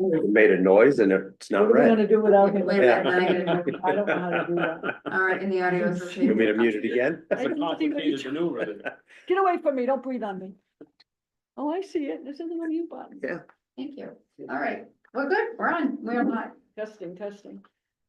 It made a noise and it's What not are we red. gonna do without him? Wait a minute, I gotta do- I don't know how to do that. All right, in the audio. is You want me to mute it again? I don't see what he's- Get away from me, don't breathe on me. Oh, I see it, there's a little mute button. Yeah. Thank you. All right, we're good, we're on, we're on. Testing, testing.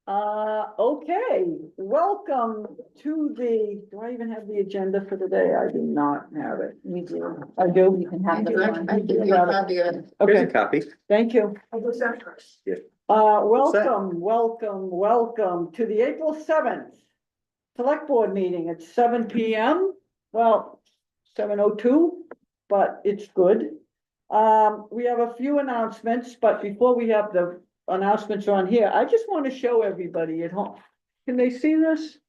Okay, welcome to do I even have the agenda for the day? I do not have it. We do. I do? You can have the one. I give you a copy of it. Here's Okay, a copy. thank you. I'll go start first. Welcome to the April 7th Select Board meeting at 7 PM. Well, 7:02, but it's good. We have a few announcements, but before we have the announcements on here, I just want to show everybody at home. Can they see this?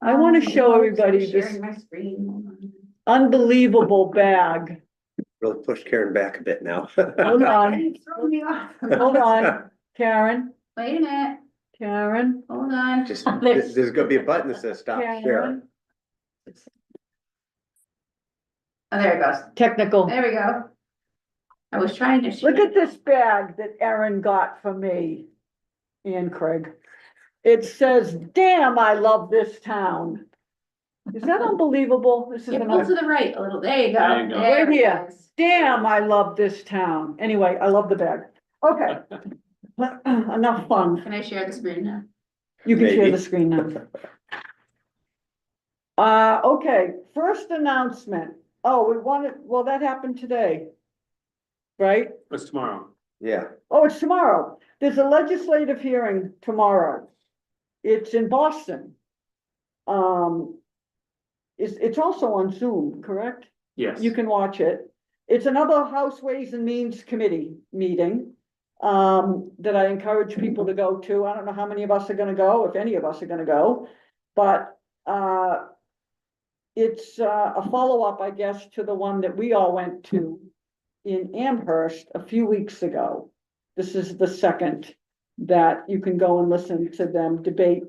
I want to show everybody this Sharing my screen. unbelievable bag. Really pushed Karen back a bit now. Hold on, It's throwing me off. hold on, Karen, Wait a minute, Karen, hold on. Just, there's gonna be a button that says stop sharing. Karen, Oh, there it goes. technical. There we go. I was trying to. Look at this bag that Erin got for me and Craig. It says, "Damn, I love this town." Is that unbelievable? This is You an, pull to the right a little, there you go. There you go. Right it here. is. damn, I love this town. Anyway, I love the bag. Okay. Enough fun. Can I share the screen now? You can share Maybe. the screen now. Okay, first announcement. Oh, we wanted, well, that happened today. Right? What's tomorrow? Yeah, Oh, it's tomorrow. There's a legislative hearing tomorrow. It's in Boston. It's also on Zoom, correct? Yes. You can watch it. It's another House Ways and Means Committee meeting that I encourage people to go to. I don't know how many of us are gonna go, if any of us are gonna go, but it's a follow-up, I guess, to the one that we all went to in Amherst a few weeks ago. This is the second that you can go and listen to them debate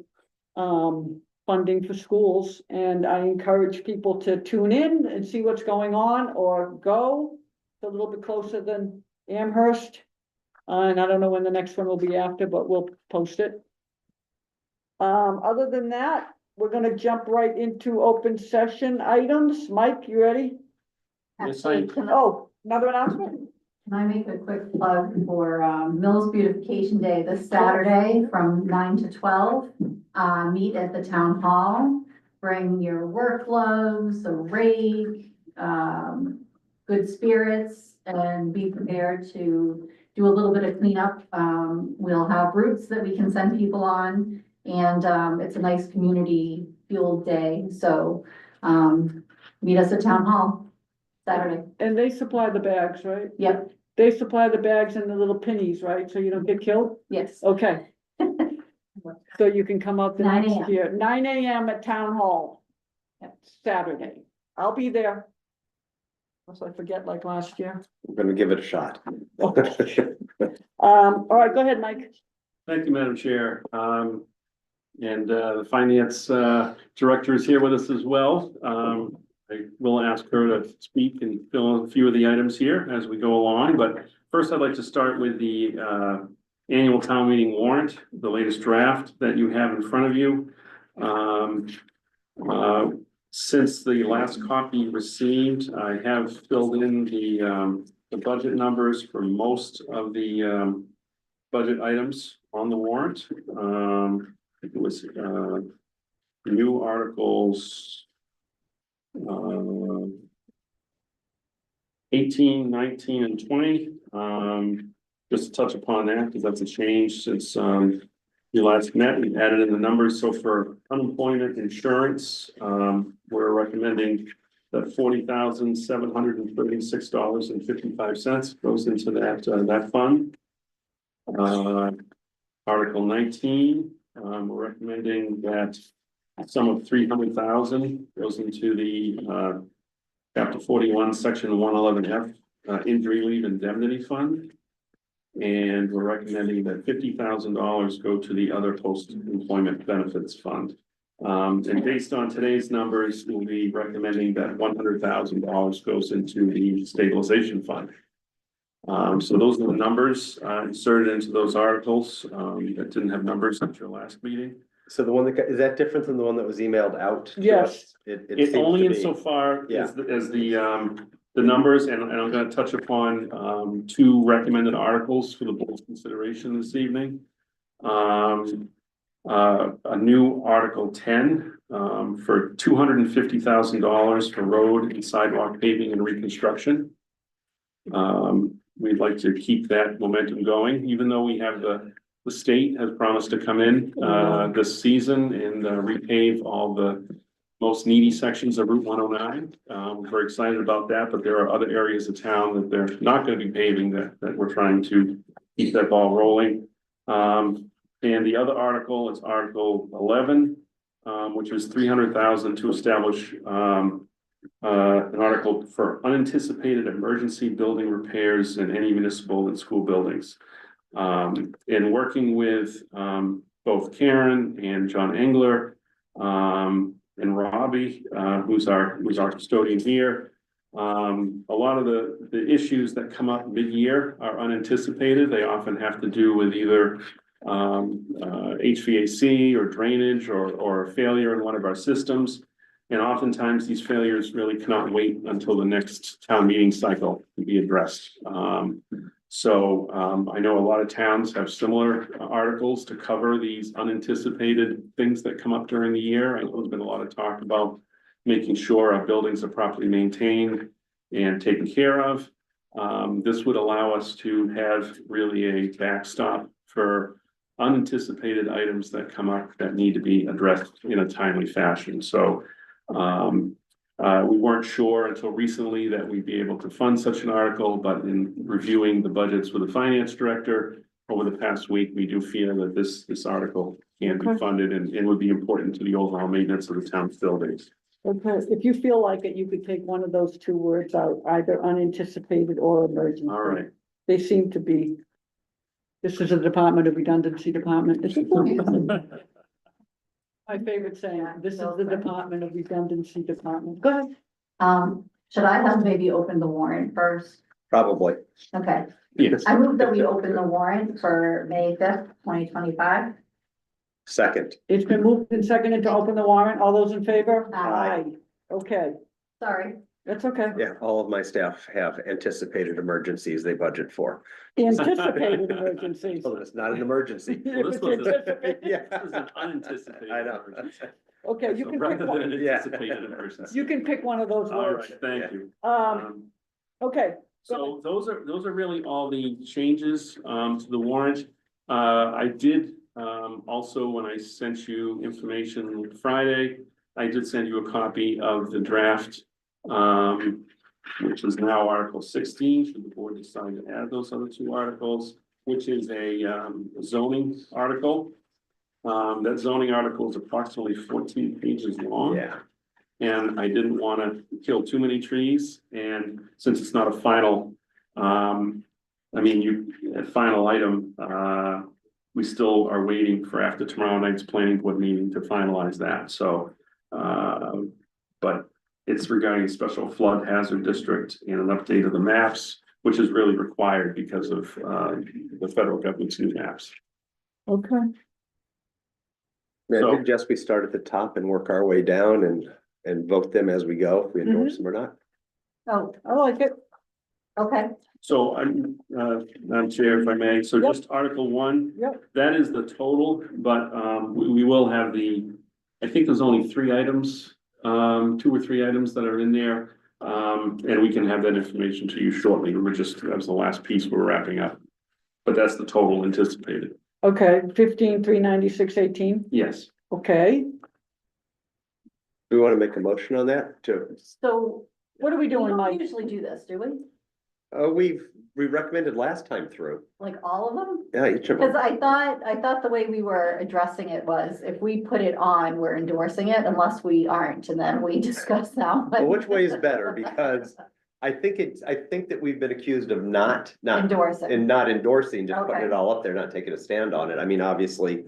funding for schools, and I encourage people to tune in and see what's going on or go. It's a little bit closer than Amherst. And I don't know when the next one will be after, but we'll post it. Other than that, we're gonna jump right into open session items. Mike, you ready? Yes, I- Oh, another announcement? Can I make a quick plug for Mills Beautification Day this Saturday from 9 to 12? Meet at the town hall, bring your work gloves, a rake, good spirits, and be prepared to do a little bit of cleanup. We'll have routes that we can send people on, and it's a nice community fueled day, so meet us at town hall Saturday. And they supply the bags, right? Yep, They supply the bags and the little pennies, right? So you don't get killed? yes. Okay. So you can come up the 9 next a.m. year, 9 a.m. at Town Hall. Yep. Saturday. I'll be there. Unless I forget like last year. we're gonna give it a shot. All right, go ahead, Mike. Thank you, Madam Chair. And the Finance Director is here with us as well. I will ask her to speak and fill in a few of the items here as we go along, but first I'd like to start with the annual town meeting warrant, the latest draft that you have in front of you. Since the last copy received, I have filled in the budget numbers for most of the budget items on the warrant. It was new articles 18, 19, and 20. Just to touch upon that, because that's a change since you last met. We added in the numbers. So for unemployment insurance, we're recommending that $40,736.55 goes into that fund. Article 19, we're recommending that a sum of $300,000 goes into the Chapter 41, Section 111F, Injury Leave Indemnity Fund. And we're recommending that $50,000 go to the other post-employment benefits fund. And based on today's numbers, we'll be recommending that $100,000 goes into the stabilization fund. So those are the numbers inserted into those articles that didn't have numbers at your last meeting. So the one that, is that different than the one that was emailed out? to Yes. us? It It seems only to in be. so far Yeah. as the numbers, and I'm gonna touch upon two recommended articles for the board's consideration this evening. A new Article 10 for $250,000 for road and sidewalk paving and reconstruction. We'd like to keep that momentum going, even though we have the state has promised to come in this season and repave all the most needy sections of Route 109. We're excited about that, but there are other areas of town that they're not gonna be paving that we're trying to keep that ball rolling. And the other article is Article 11, which is $300,000 to establish an article for unanticipated emergency building repairs in any municipal and school buildings. In working with both Karen and John Engler and Robbie, who's our custodian here. A lot of the issues that come up mid-year are unanticipated. They often have to do with either HVAC or drainage or failure in one of our systems. And oftentimes these failures really cannot wait until the next town meeting cycle to be addressed. I know a lot of towns have similar articles to cover these unanticipated things that come up during the year. I know there's been a lot of talk about making sure our buildings are properly maintained and taken care of. This would allow us to have really a backstop for unanticipated items that come up that need to be addressed in a timely fashion. So we weren't sure until recently that we'd be able to fund such an article, but in reviewing the budgets with the finance director over the past week, we do feel that this article can be funded and would be important to the overall maintenance of the town's buildings. Okay, if you feel like it, you could take one of those two words out, either unanticipated or emergency. All right. They seem to be. This is a Department of Redundancy Department. This is my favorite saying, this is the Department of Redundancy Department. Go ahead. Should I have maybe opened the warrant first? Probably. Okay, Yes. I move that we open the warrant for May 5th, 2025. Second. It's been moved and seconded to open the warrant. All those in favor? Aye. Okay, Sorry. that's okay. Yeah, all of my staff have anticipated emergencies they budget for. Anticipated emergencies. So it's not an emergency. If this it's was a- anticipated. Yeah. This is an unanticipated. I know. emergency. Okay, you So can rather pick than one. an Yeah. anticipated emergency. You can pick one of those All words. right, thank you. Okay, So those are really all the changes to the warrant. I did also, when I sent you information Friday, I did send you a copy of the draft. Which is now Article 16, should the board decide to add those other two articles, which is a zoning article. That zoning article is approximately 14 pages long. Yeah, And I didn't want to kill too many trees, and since it's not a final, final item, we still are waiting for after tomorrow night's planning board meeting to finalize that, so. But it's regarding special flood hazard district and an update of the maps, which is really required because of, the federal government's new maps. okay. I So- suggest we start at the top and work our way down and vote them as we go, if we endorse them or not. Oh, I like it. okay. So I'm, Madam Chair, if I may, so Yep. just Article 1. Yep. That is the total, but we will have I think there's only 3 items, 2 or 3 items that are in there. And we can have that information to you shortly. That was the last piece we're wrapping up. But that's the total anticipated. Okay, 15,396.18. Yes. Okay, We want to make a motion on that to, So what are we we doing, don't Mike? usually do this, do we? we recommended last time through. Like all of them? Yeah, each of Because them. I thought the way we were addressing it was if we put it on, we're endorsing it unless we aren't, and then we discuss that. Well, which way is better? Because I think that we've been accused of not Endorsing. and not endorsing, just putting Okay. it all up there, not taking a stand on it. I mean, obviously,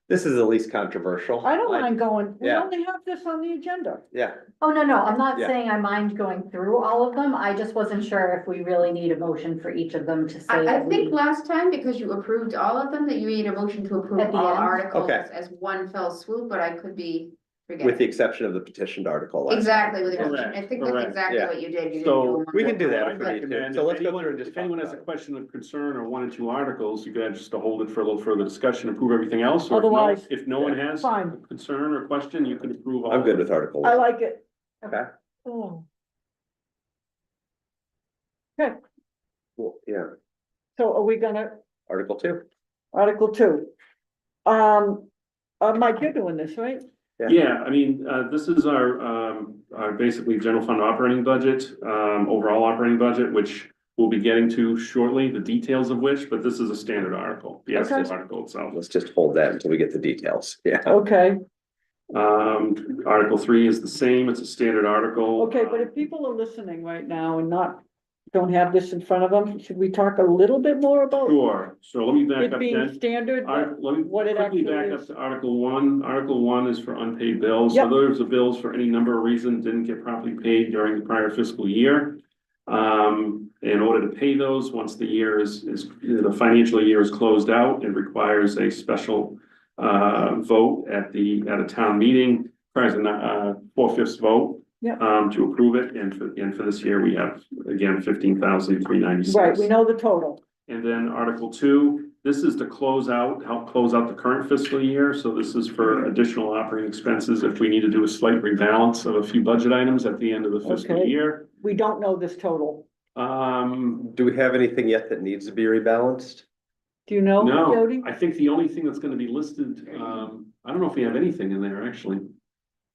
This is the least controversial. I don't mind going, we Yeah. only have this on the agenda. Yeah, Oh, no, I'm not Yeah. saying I mind going through all of them. I just wasn't sure if we really need a motion for each of them to say. I that think we- last time, because you approved all of them, that you made a motion to approve At the all end? articles Okay. as one fell swoop, but I could be with the forgetting. exception of the petitioned article. last time. Exactly, with the Correct, exception. I think that's correct. exactly Yeah. what you did. You didn't So, do them we can one do by that one. if we need to. recommend So if let's go anyone- through and just If anyone talk has a about it. question of concern or one or two articles, you could just to hold it for a little further discussion, approve everything else. Or if no- Otherwise- If no one has a Fine, concern or question, you can approve all. I'm good of with it. article I one. like it. Okay. Oh, Cool. Yeah, so are we gonna, article two. Article 2? Mike, you're doing this, right? Yeah, I mean, this is our basically general fund operating budget, overall operating budget, which we'll be getting to shortly, the details of which, but this is a standard article, the actual Okay. article itself. Let's just hold that until we get the details. Yeah. Okay, Article 3 is the same, it's a standard article. okay, but if people are listening right now and don't have this in front of them, should we talk a little bit more about Sure, so let me back it up being then. standard? Let me what it quickly actually back up is. to Article 1. Article 1 is for unpaid bills. Yep. So those are bills for any number of reasons didn't get properly paid during the prior fiscal year. In order to pay those, once the year the financial year is closed out, it requires a special vote at a town meeting, requires a 4/5 vote. Yep. To approve it, and for this year, we have, again, 15,396. Right, we know the total. And then Article 2, this is to help close out the current fiscal year, so this is for additional operating expenses if we need to do a slight rebalance of a few budget items at the end of the fiscal Okay. year. We don't know this total. Do we have anything yet that needs to be rebalanced? Do you know, No, Jody? I think the only thing that's gonna be listed, I don't know if we have anything in there, actually.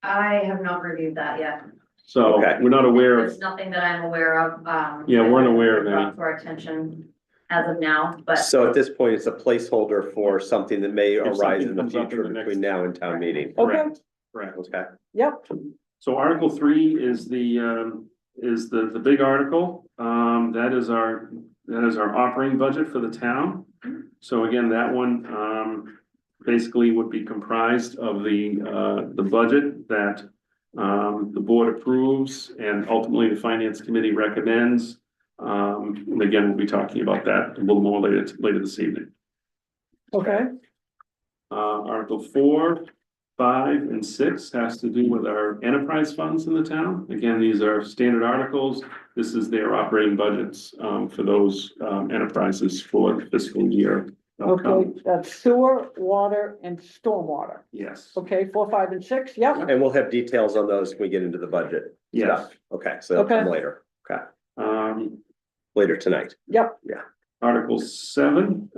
I have not reviewed that yet. So, Okay. we're not aware There's of, nothing that I'm aware of, Yeah, we're unaware of brought any. To our attention as of now, but So at this point, it's a placeholder for something that may If arise something in the comes up in future the next- between now and town meeting. Okay, correct. Okay, yep, So Article 3 is the big article, that is our operating budget for the town. So again, that one, basically would be comprised of the budget that, the board approves and ultimately the finance committee recommends. And again, we'll be talking about that a little more later this evening. okay, Article 4, 5, and 6 has to do with our enterprise funds in the town. Again, these are standard articles. This is their operating budgets, for those, enterprises for the fiscal year. okay, that's sewer, water, and stormwater. Yes, Okay, 4, 5, and 6, yep, and we'll have details on those when we get into the budget yes. stuff. Okay, so they'll come Okay. later. Okay, Um, later tonight. yep, Article 7,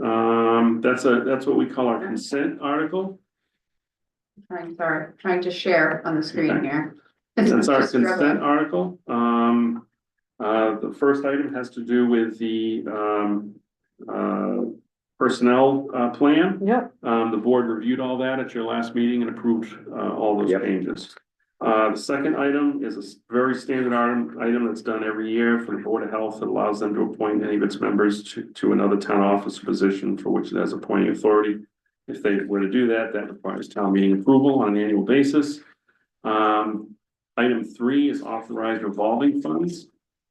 that's what we call our consent article. Trying to share on the screen here. That's our Just struggling. consent article. The first item has to do with the, personnel, plan. yep, The board reviewed all that at your last meeting and approved, all those Yep. changes. The second item is very standard item that's done every year for the Board of Health. That allows them to appoint any of its members to another town office position for which it has appointing authority. If they were to do that, that requires town meeting approval on an annual basis. Item 3 is authorized revolving funds.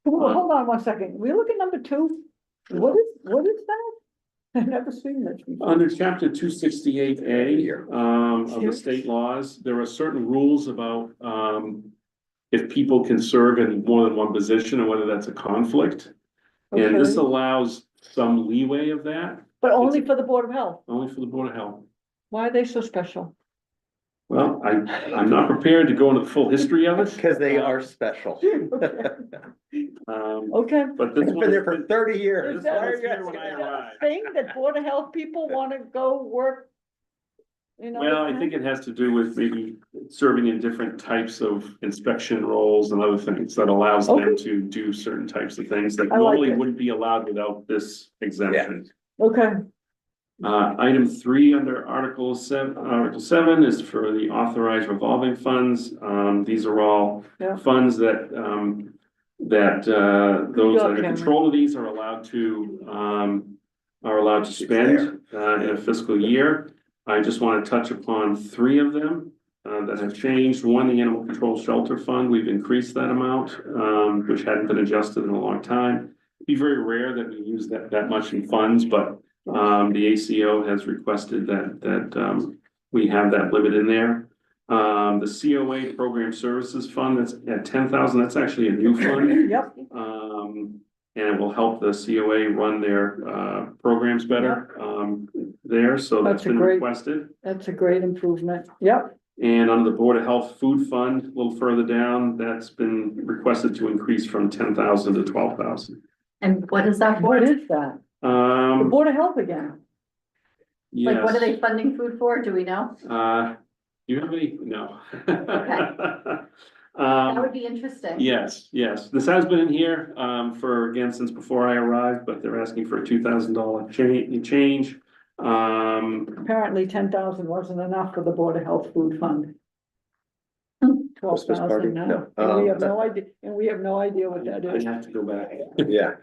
hold on 1 second, we look at number 2? What is that? I've never seen this before. Under chapter 268A, of the state laws, there are certain rules about, if people can serve in more than one position and whether that's a conflict. And this Okay. allows some leeway of that, But only for the Board of Health, only for the Board of Health. why are they so special? Well, I'm not prepared to go into the full history of it. Because they are special. Okay, But this It's one. been there for 30 years. Is that- Why are was here you when I asking that? arrived. thing that Board of Health people wanna go work? Well, I think it has to do with maybe serving in different types of inspection roles and other things that allows them Okay. to do certain types of things that I like normally it. wouldn't be allowed without this exemption. Okay, Item 3 under Article 7 is for the authorized revolving funds. These are all Yeah. funds that those job, that are in Cameron. control of these are allowed to spend in a fiscal year. I just want to touch upon three of them that have changed. One, the Animal Control Shelter Fund, we've increased that amount, which hadn't been adjusted in a long time. It'd be very rare that we use that much in funds, but the ACO has requested that we have that limit in there. The COA Program Services Fund, that's at 10,000, that's actually a new fund. Yep, And it will help the COA run their programs better there, so that's That's a been great- requested. that's a great improvement. Yep, And under the Board of Health Food Fund, a little further down, that's been requested to increase from 10,000 to 12,000. And what is that for? what is that? The Board of Health again. Like, what are yes. they funding food for? Do we know? Do you have any? No. That would be interesting. Yes, this has been in here, for, again, since before I arrived, but they're asking for a $2,000 change. Apparently 10,000 wasn't enough for the Board of Health Food Fund. Christmas party? 12,000 now, No. and we have no idea, what that I is. have to go back. Yeah,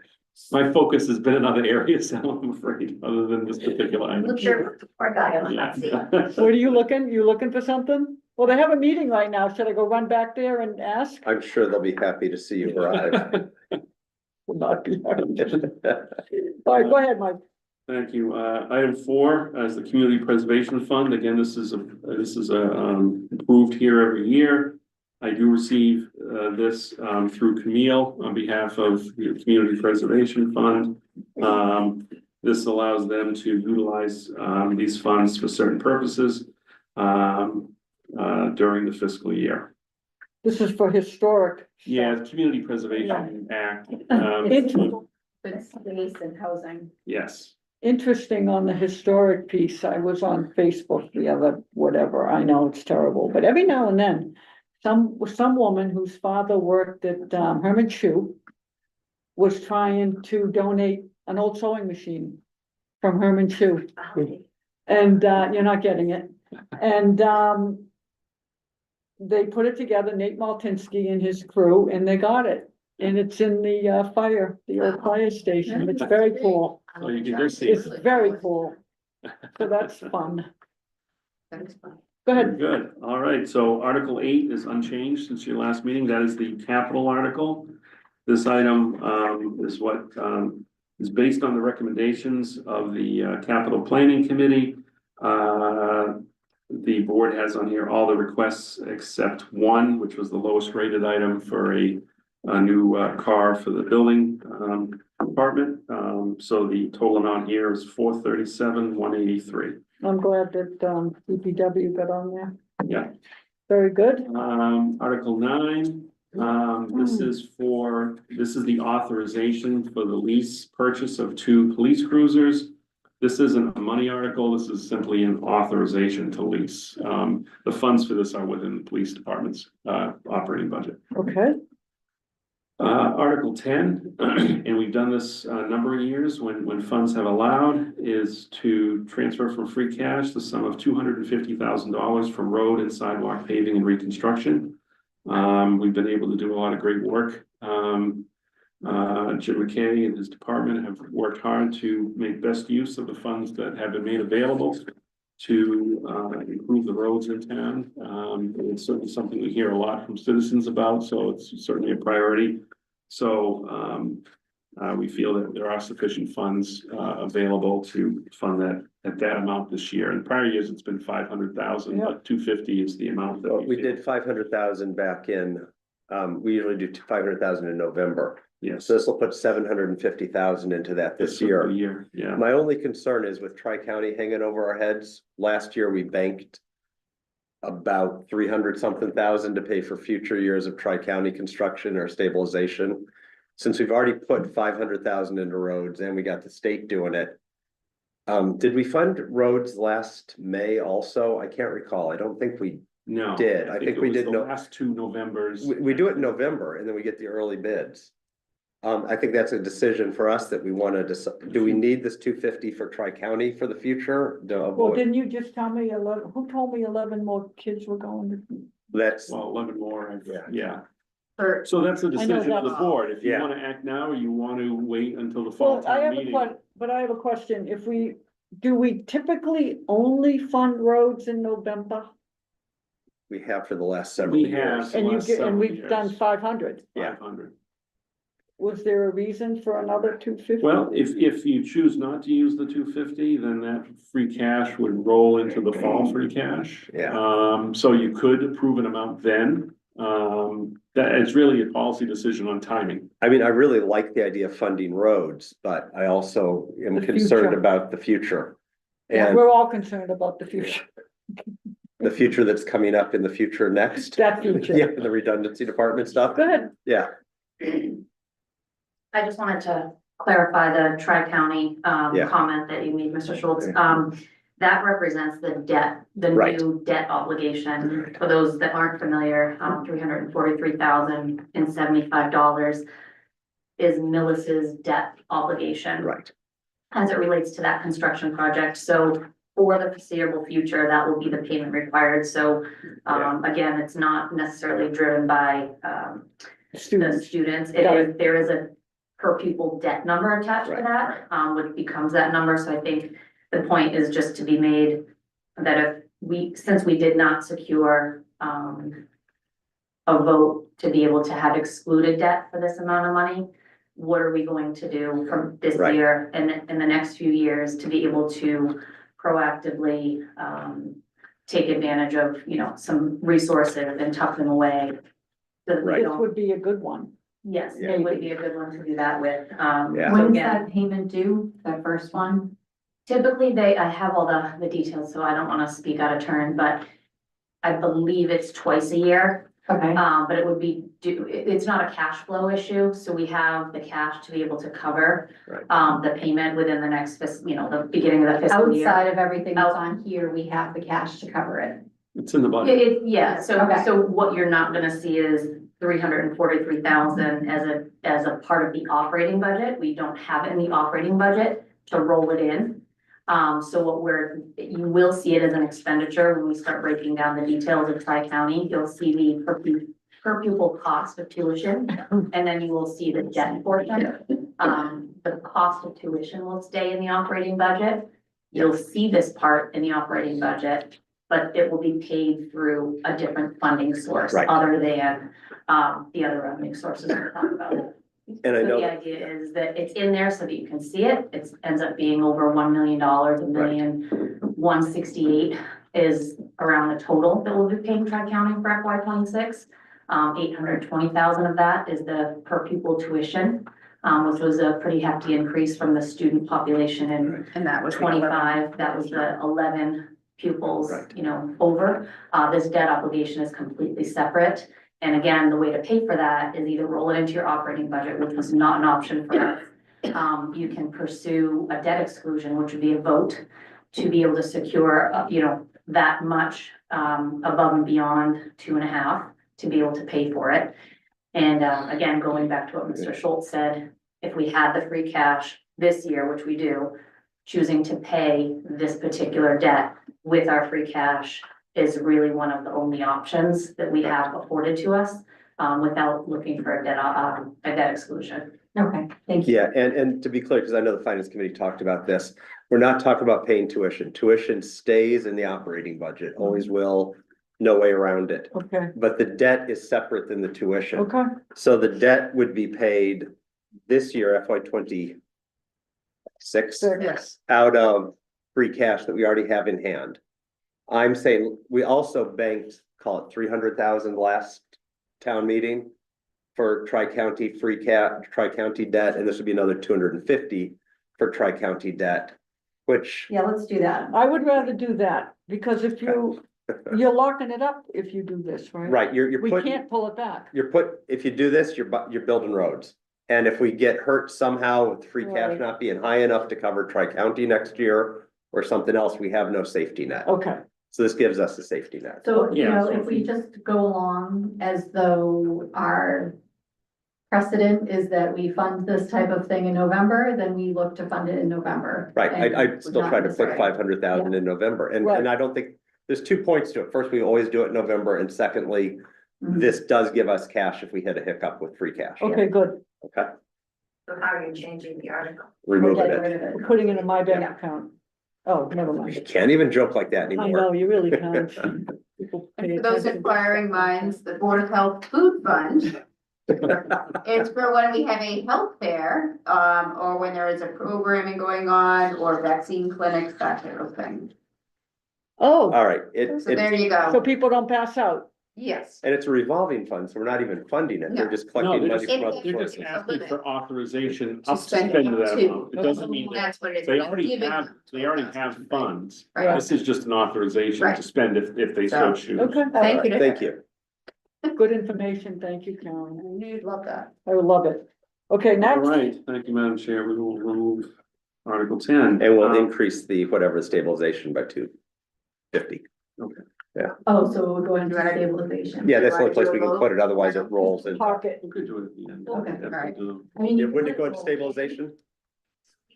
My focus has been in other areas, so I'm afraid, other than this particular item. Look, your poor guy on the hot seat. What are you looking? You looking for something? Well, they have a meeting right now. Should I go run back there and ask? I'm sure they'll be happy to see you arrive. Will not be. All right, go ahead, Mike. Thank you. Item 4 is the Community Preservation Fund. Again, this is approved here every year. I do receive this through Camille on behalf of the Community Preservation Fund. This allows them to utilize these funds for certain purposes during the fiscal year. This is for historic. Yeah, the Community Preservation Act. Interesting. Good space and housing. Yes. Interesting on the historic piece. I was on Facebook the other, whatever. I know it's terrible, but every now and then, some woman whose father worked at Herman Shoe was trying to donate an old sewing machine from Herman Shoe. And you're not getting it. And they put it together, Nate Maltinsky and his crew, and they got it. And it's in the old fire station. It's very cool. So you can just see. It's very cool. So that's fun. Go ahead. Good. All right. So Article 8 is unchanged since your last meeting. That is the capital article. This item is what is based on the recommendations of the Capital Planning Committee. The board has on here all the requests except one, which was the lowest rated item for a new car for the building department. So the total amount here is $437,183. I'm glad that DPW got on there. Yeah. Very good. Article 9, this is the authorization for the lease purchase of 2 police cruisers. This isn't a money article, this is simply an authorization to lease. The funds for this are within the police department's operating budget. Okay, Article 10, and we've done this a number of years when funds have allowed, is to transfer from free cash the sum of $250,000 from road and sidewalk paving and reconstruction. We've been able to do a lot of great work. Jim McKay and his department have worked hard to make best use of the funds that have been made available to improve the roads in town. It's certainly something we hear a lot from citizens about, so it's certainly a priority. So we feel that there are sufficient funds available to fund that at that amount this year. In prior years, it's been 500,000, Yep. but 250 is the amount that well, we feel. did 500,000 back in, we usually do 500,000 in November. Yes. So this will put 750,000 into that this fiscal year. Yeah. My only concern is with Tri-County hanging over our heads. Last year, we banked about 300 something thousand to pay for future years of Tri-County construction or stabilization. Since we've already put 500,000 into roads and we got the state doing it. Did we fund roads last May also? I can't recall. I don't think we No. did. I think it we was did the no- last 2 Novembers. We do it in November and then we get the early bids. I think that's a decision for us that we want to decide. Do we need this 250 for Tri-County for the future? well, didn't you just tell me 11, who told me 11 more kids were going to? That's, Well, 11 more, Yeah. yeah. For, So that's a know decision of the that. board. If you Yeah. want to act now, or you want to wait until the fall Well, I town have a meeting. but I have a question. If we do we typically only fund roads in November? We have for the last several We have. years. And you last get, and several we've done years. 500. Yeah. 500. Was there a reason for another 250? Well, if you choose not to use the 250, then that free cash would roll into the fall free cash. Yeah. So you could approve an amount then. That it's really a policy decision on timing. I mean, I really like the idea of funding roads, but I also am The concerned future. about the future. Yeah, And we're all concerned about the future, the future that's coming up in the future next. that future. Yeah, the redundancy department stuff. Go ahead. Yeah, I just wanted to clarify the tri-county, Yeah. comment that you made, Mr. Schultz. Okay. That represents the debt, the Right. new debt obligation. For those that aren't familiar, $343,075 is Millis's debt obligation. right. As it relates to that construction project. So for the foreseeable future, that will be the payment required. So, again, it's not necessarily driven by, the Students. students. Got it. There is a per pupil debt number attached to Right. that, which becomes that number. So I think the point is just to be made that since we did not secure, a vote to be able to have excluded debt for this amount of money, what are we going to do from this Right. year and in the next few years to be able to proactively, take advantage of, some resources and tuck them away? So that we Right. This don't- would be a good one. Yes, Yeah. it would be a good one to do that with. Yeah. So When's again, that payment due, that first one? typically I have all the details, so I don't wanna speak out of turn, but I believe it's twice a year. Okay, But it would be it's not a cash flow issue, so we have the cash to be able to cover. Right. The payment within the next the beginning of the fiscal year. outside of everything that's on here, we have the cash to cover it. It's in the budget. Yeah, so, Okay. so what you're not gonna see is 343,000 as a part of the operating budget. We don't have it in the operating budget to roll it in. So you will see it as an expenditure when we start breaking down the details of Tri-County. You'll see the per pupil cost of tuition, and then you will see the debt portion. The cost of tuition will stay in the operating budget. You'll see this part in the operating budget, but it will be paid through a different funding source Right. other than, the other revenue sources we're talking about. And I So know, the idea is that it's in there so that you can see it. It ends up being over $1 million, $1,168 is around the total that we'll be paying Tri-County for FY '26. 820,000 of that is the per pupil tuition, which was a pretty hefty increase from the student population in And that was 25. That was the 11 pupils, Right. over. This debt obligation is completely separate. And again, the way to pay for that is either roll it into your operating budget, which was not an option for us. You can pursue a debt exclusion, which would be a vote to be able to secure, that much, above and beyond 2.5 to be able to pay for it. And, again, going back to what Mr. Schultz said, if we had the free cash this year, which we do, choosing to pay this particular debt with our free cash is really one of the only options that we have afforded to us, without looking for a debt exclusion. Okay, thank you. yeah, and to be clear, because I know the finance committee talked about this, we're not talking about paying tuition. Tuition stays in the operating budget, always will, no way around it. Okay, But the debt is separate than the tuition. okay. So the debt would be paid this year, FY '26, Yes. out of free cash that we already have in hand. I'm saying, we also banked, call it 300,000 last town meeting for tri-county tri-county debt, and this would be another 250 for tri-county debt, which, Yeah, let's do that. I would rather do that, because if you're locking it up if you do this, right? right, you're We putting, can't pull it back. if you do this, you're building roads. And if we get hurt somehow with free cash Right. not being high enough to cover tri-county next year or something else, we have no safety net. Okay, So this gives us a safety net. So, Yeah, so if we just go along as though our precedent is that we fund this type of thing in November, then we look to fund it in November. Right, And I still not try to put necessarily- 500,000 in November, and Right. I don't think, there's 2 points to it. First, we always do it in November, and secondly, Mhm. this does give us cash if we hit a hiccup with free cash. okay, good. Okay, So how are you changing the article? We're remove getting it. rid of it. We're putting it in my bank Yeah. account. Oh, never You mind. can't even joke like that I know, anymore. you really can't. People And pay for those attention. inquiring minds, the Board of Health Food Fund is for when we have a health fair, or when there is a programming going on, or vaccine clinics, that type of thing. Oh, All right, So there you so go. people don't pass out. Yes. and it's a revolving fund, so we're not even funding it. They're No. just No, collecting they're money just, from other It- they're just sources. asking for authorization To up to spend spend up that to. amount. It doesn't mean that That's what it is. they We're not already giving have, they already have funds. Right. This is just an authorization Right. to spend if they so So, choose. Okay, Thank you. Thank you. good information. Thank you, Karen. I knew you'd love that. I would love it. Okay, All next. right, thank you, Madam Chair. We will remove Article 10. And we'll Um, increase the whatever stabilization by 250. Oh, so we're going to You wanna- stabilization. Yeah, that's the only wanna place do we a can vote? put it, otherwise it rolls in. Pocket. We could do it at the end. Okay. That's Alright. what we'll do. I mean, Yeah, you wouldn't it could go into roll- stabilization?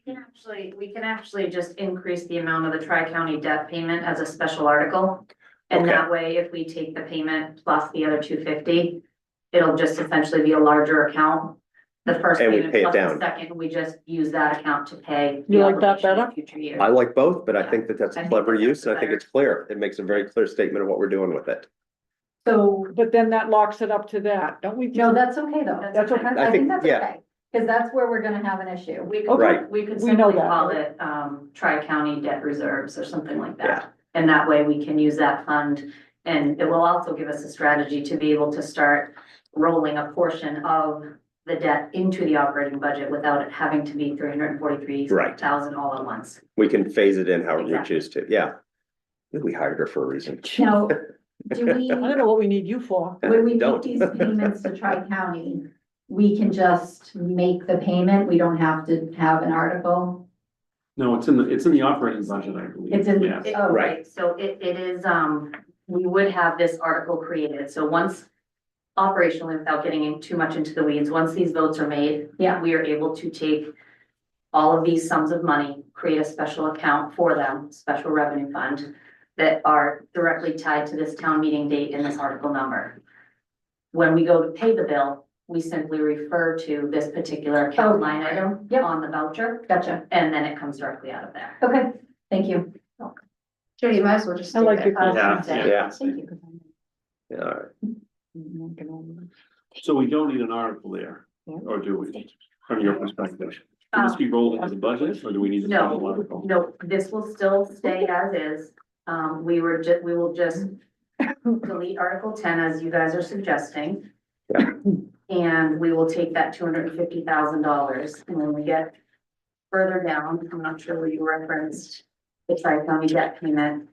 We can actually just increase the amount of the tri-county debt payment as a special article. And Okay. that way, if we take the payment plus the other 250, it'll just essentially be a larger account. The first And we payment pay it plus the down. second, we just use that account to pay. the You like that obligation in better? Future years. I like both, but I think that that's I a think clever that use, that's and I think better. it's clear. It makes a very clear statement of what we're doing with it. So, But then that locks it up to that, don't we? no, that's okay though. That's okay. I I think- think that's yeah. okay, because that's where we're gonna have an issue. We could, Okay. Right. we could We know simply that, call right? it, tri-county debt reserves or something like Yeah. that. And that way we can use that fund, and it will also give us a strategy to be able to start rolling a portion of the debt into the operating budget without it having to be 343,000 all at once. We can phase it in however we Exactly. choose to, yeah. We hired her for a reason. Now, do we, I don't know what we need you for. when we make Don't. these payments to Tri-County, we can just make the payment, we don't have to have an article? No, it's in the operating budget, I believe. It's in, Yeah. oh, Right, so it is, we would have this article created, so once operationally, without getting in too much into the weeds, once these votes are made. Yeah. We are able to take all of these sums of money, create a special account for them, special revenue fund. That are directly tied to this town meeting date and this article number. When we go to pay the bill, we simply refer to this particular account Oh, line item yep. on the voucher, Gotcha, and then it comes directly out of there. okay, thank you. Judy, you might as well just. I like stick your that. question. Yeah. Thank you. Yeah, all right. So we don't need an article there, or do we, from your perspective? Can this be rolled into the budget, or do we need a special article? No, this will still stay as is. We will just delete Article 10 as you guys are suggesting. Yeah. And we will take that $250,000, and when we get further down, I'm not sure where you referenced the tri-county debt payment.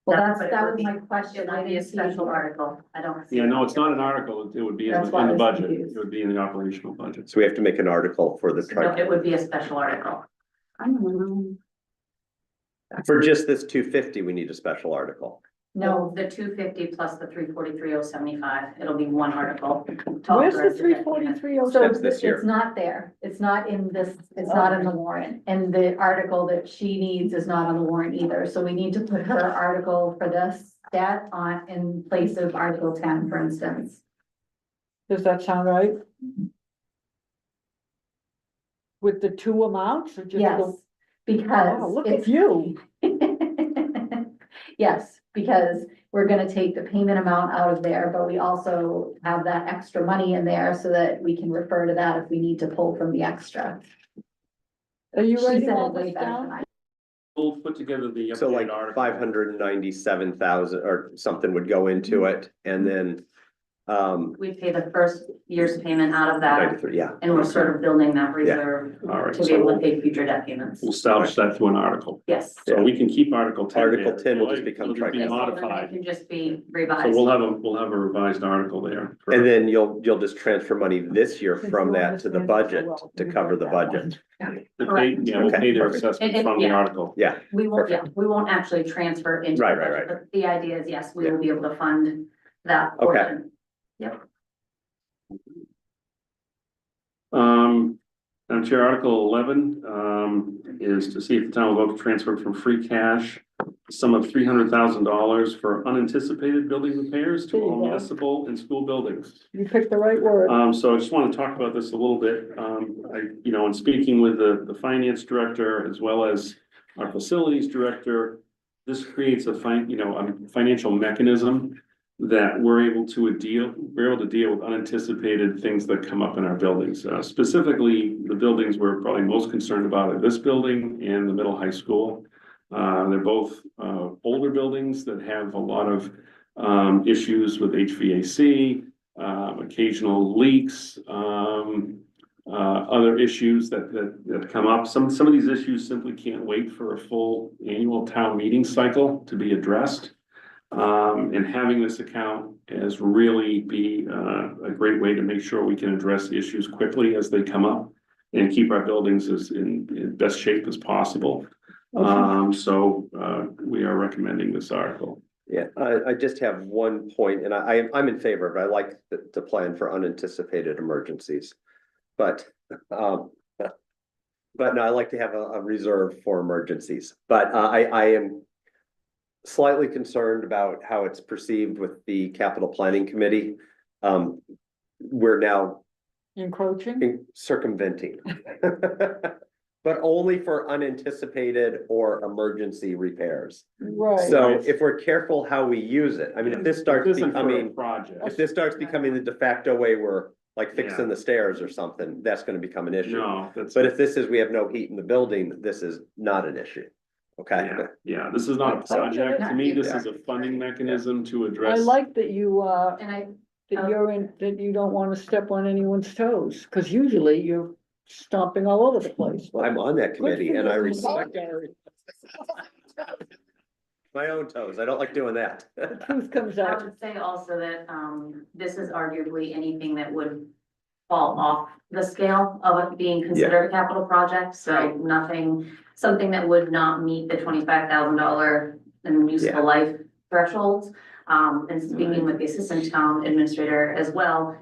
Well, That's that what it was would my be. question. It I would be a didn't see special it. article. I don't. see Yeah, no, it. it's not an article, it would be in That's the why I was budget, confused. it would be in the operational budget. So we have to make an article for the No, it tri, would be a special article. I don't know. for just this 250, we need a special article. No, The 250 plus the 343,075, it'll be one article. Where's the 343? so That's this year. it's not there, it's not in this, it's not in the warrant, and the article that she needs is not on the warrant either, so we need to put her article for this debt on, in place of Article 10, for instance. Does that sound right? With the two amounts or just Yes, the? Wow, because look at it's. you. Yes, because we're gonna take the payment amount out of there, but we also have that extra money in there so that we can refer to that if we need to pull from the extra. Are you She writing said all it way this better down? than I. We'll put together the So like updated article. 597,000 or something would go into it, and then, We pay the first year's payment out of that, 93, yeah. and we're sort of building that reserve All right, to be able so to pay future debt payments. we'll establish that through an article. Yes. So we can keep Article 10 Article there. 10 will just become It'll be Yes, so then modified. It can just be So revised. we'll have a revised article there. for- And then you'll just transfer money this year from that to the budget to cover the budget. The pay- Yeah, we'll Okay, pay their perfect. assessment And- from the yeah. article. Yeah, We won't, yeah, we won't actually transfer into. the Right, right, budget, right. But the idea is, yes, we will be able to fund that Okay. portion. Madam Chair, Article 11, is to see if the town will vote to transfer from free cash a sum of $300,000 for unanticipated building repairs to There you all go. municipal and school buildings. You picked the right word. So I just want to talk about this a little bit. In speaking with the finance director as well as our facilities director. This creates a financial mechanism that we're able to deal with unanticipated things that come up in our buildings. Specifically, the buildings we're probably most concerned about are this building and the middle high school. They're both older buildings that have a lot of issues with HVAC, occasional leaks, other issues that come up. Some of these issues simply can't wait for a full annual town meeting cycle to be addressed. And having this account is really be a great way to make sure we can address issues quickly as they come up and keep our buildings as in best shape as possible. So we are recommending this article. Yeah, I just have one point, and I'm in favor of it. I like to plan for unanticipated emergencies. But no, I like to have a reserve for emergencies, but I am slightly concerned about how it's perceived with the capital planning committee. We're now Encroaching? circumventing. But only for unanticipated or emergency repairs. Right. So if we're careful how we use it, I mean, if this starts This isn't for a becoming, project. if this starts becoming the de facto way we're like fixing the stairs or something, that's gonna become an issue. No, that's. But if this is, we have no heat in the building, this is not an issue. Okay, Yeah, this is not a project. To me, this is a funding mechanism to I address. like that you, And that you don't wanna step on anyone's toes, cause usually you're stomping all over the place. I'm on that committee and I Good for you. respect my own toes. I don't like doing that. The truth comes I out. would say also that, this is arguably anything that would fall off the scale of it being considered a capital project, so Right. nothing, something that would not meet the $25,000 and useful life thresholds. And speaking with the assistant town administrator as well,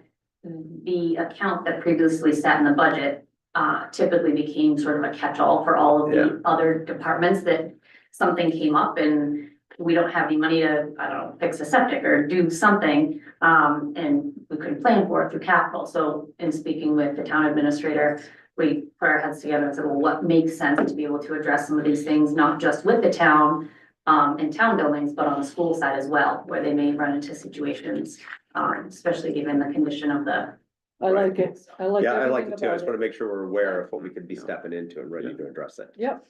the account that previously sat in the budget, typically became sort of a catch-all for all of the other departments that something came up and we don't have any money to, I don't know, fix a septic or do something. And we couldn't plan for it through capital. So in speaking with the town administrator, we put our heads together and said, well, what makes sense to be able to address some of these things, not just with the town and town buildings, but on the school side as well, where they may run into situations, especially given the condition of the. I like it. I like Yeah, I like everything it too. I about just wanna make sure we're aware of what we could be stepping into and ready to address it. Yep,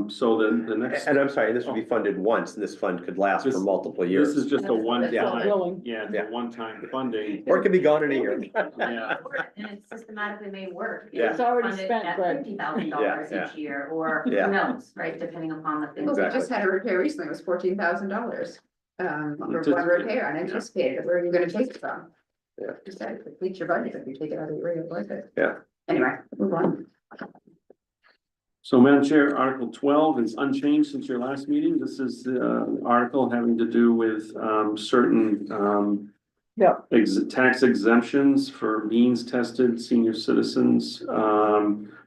So the next, And I'm sorry, this would be funded once, and this fund could last for This- multiple this years, is just a That's one-time, willing. yeah, it's a one-time funding. or it could be gone in a year. Yeah, And it's systematically made work. Yeah. It's already Funded spent, at Greg. $50,000 Yeah, each year, or who Yeah. knows, right, depending upon the things. But we Exactly. just had a repair recently, it was $14,000. For one Anticipated, repair, unanticipated, where are you gonna take it from? Yeah. Just said, complete your budget if you take it out of your regular budget. Yeah. Anyway, move on. so Madam Chair, Article 12 is unchanged since your last meeting. This is the article having to do with certain Yeah. tax exemptions for means tested senior citizens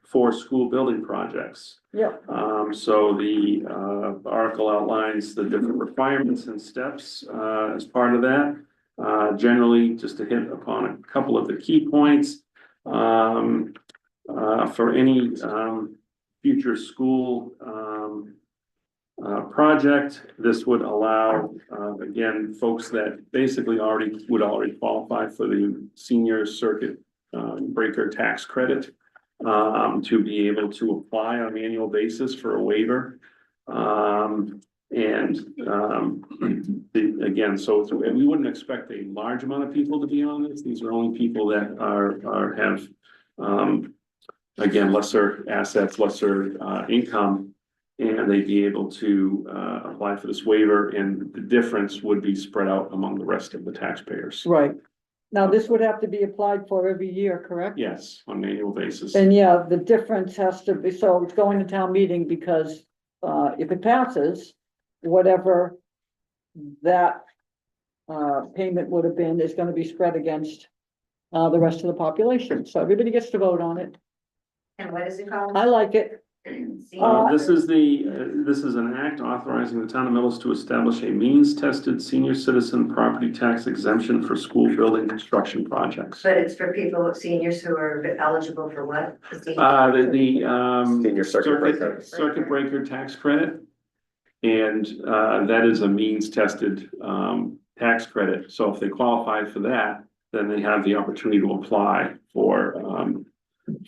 for school building projects. yep, So the article outlines the different requirements and steps as part of that. Generally, just to hit upon a couple of the key points. For any future school project, this would allow, again, folks that basically would already qualify for the senior circuit breaker tax credit to be able to apply on an annual basis for a waiver. Again, so we wouldn't expect a large amount of people to be on this. These are only people that have again, lesser assets, lesser income, and they'd be able to apply for this waiver, and the difference would be spread out among the rest of the taxpayers. right. Now, this would have to be applied for every year, correct? Yes, on an annual basis. And yeah, the difference has to be, so it's going to town meeting because, if it passes, whatever that, payment would have been is gonna be spread against, the rest of the population. So everybody gets to vote on it. And what is it called? I like it. This is this is an act authorizing the town of Millis to establish a means-tested senior citizen property tax exemption for school building construction projects. But it's for people, seniors who are eligible for what? Senior circuit breaker. Circuit breaker tax credit. And that is a means-tested tax credit. So if they qualify for that, then they have the opportunity to apply for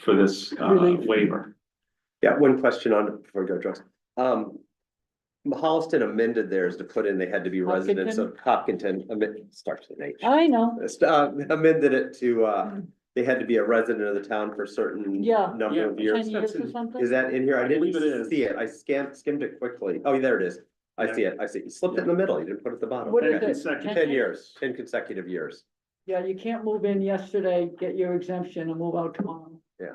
this Relief. waiver. Yeah, one question on, it before we go, Joyce. Holliston amended theirs to put in, they had to be residents of Hopkinton, starts with an H. I know, Amended it to, they had to be a resident of the town for a certain Yeah. number of 10 years. years or something? Is that in here? I I believe it didn't is. see it. I skimmed it quickly. Oh, there it is. I see it. I see. You slipped it in the middle. You didn't put it at the bottom. What is Okay. it? Consecutive. 10 years, 10 consecutive years. Yeah, you can't move in yesterday, get your exemption and move out tomorrow. Yeah.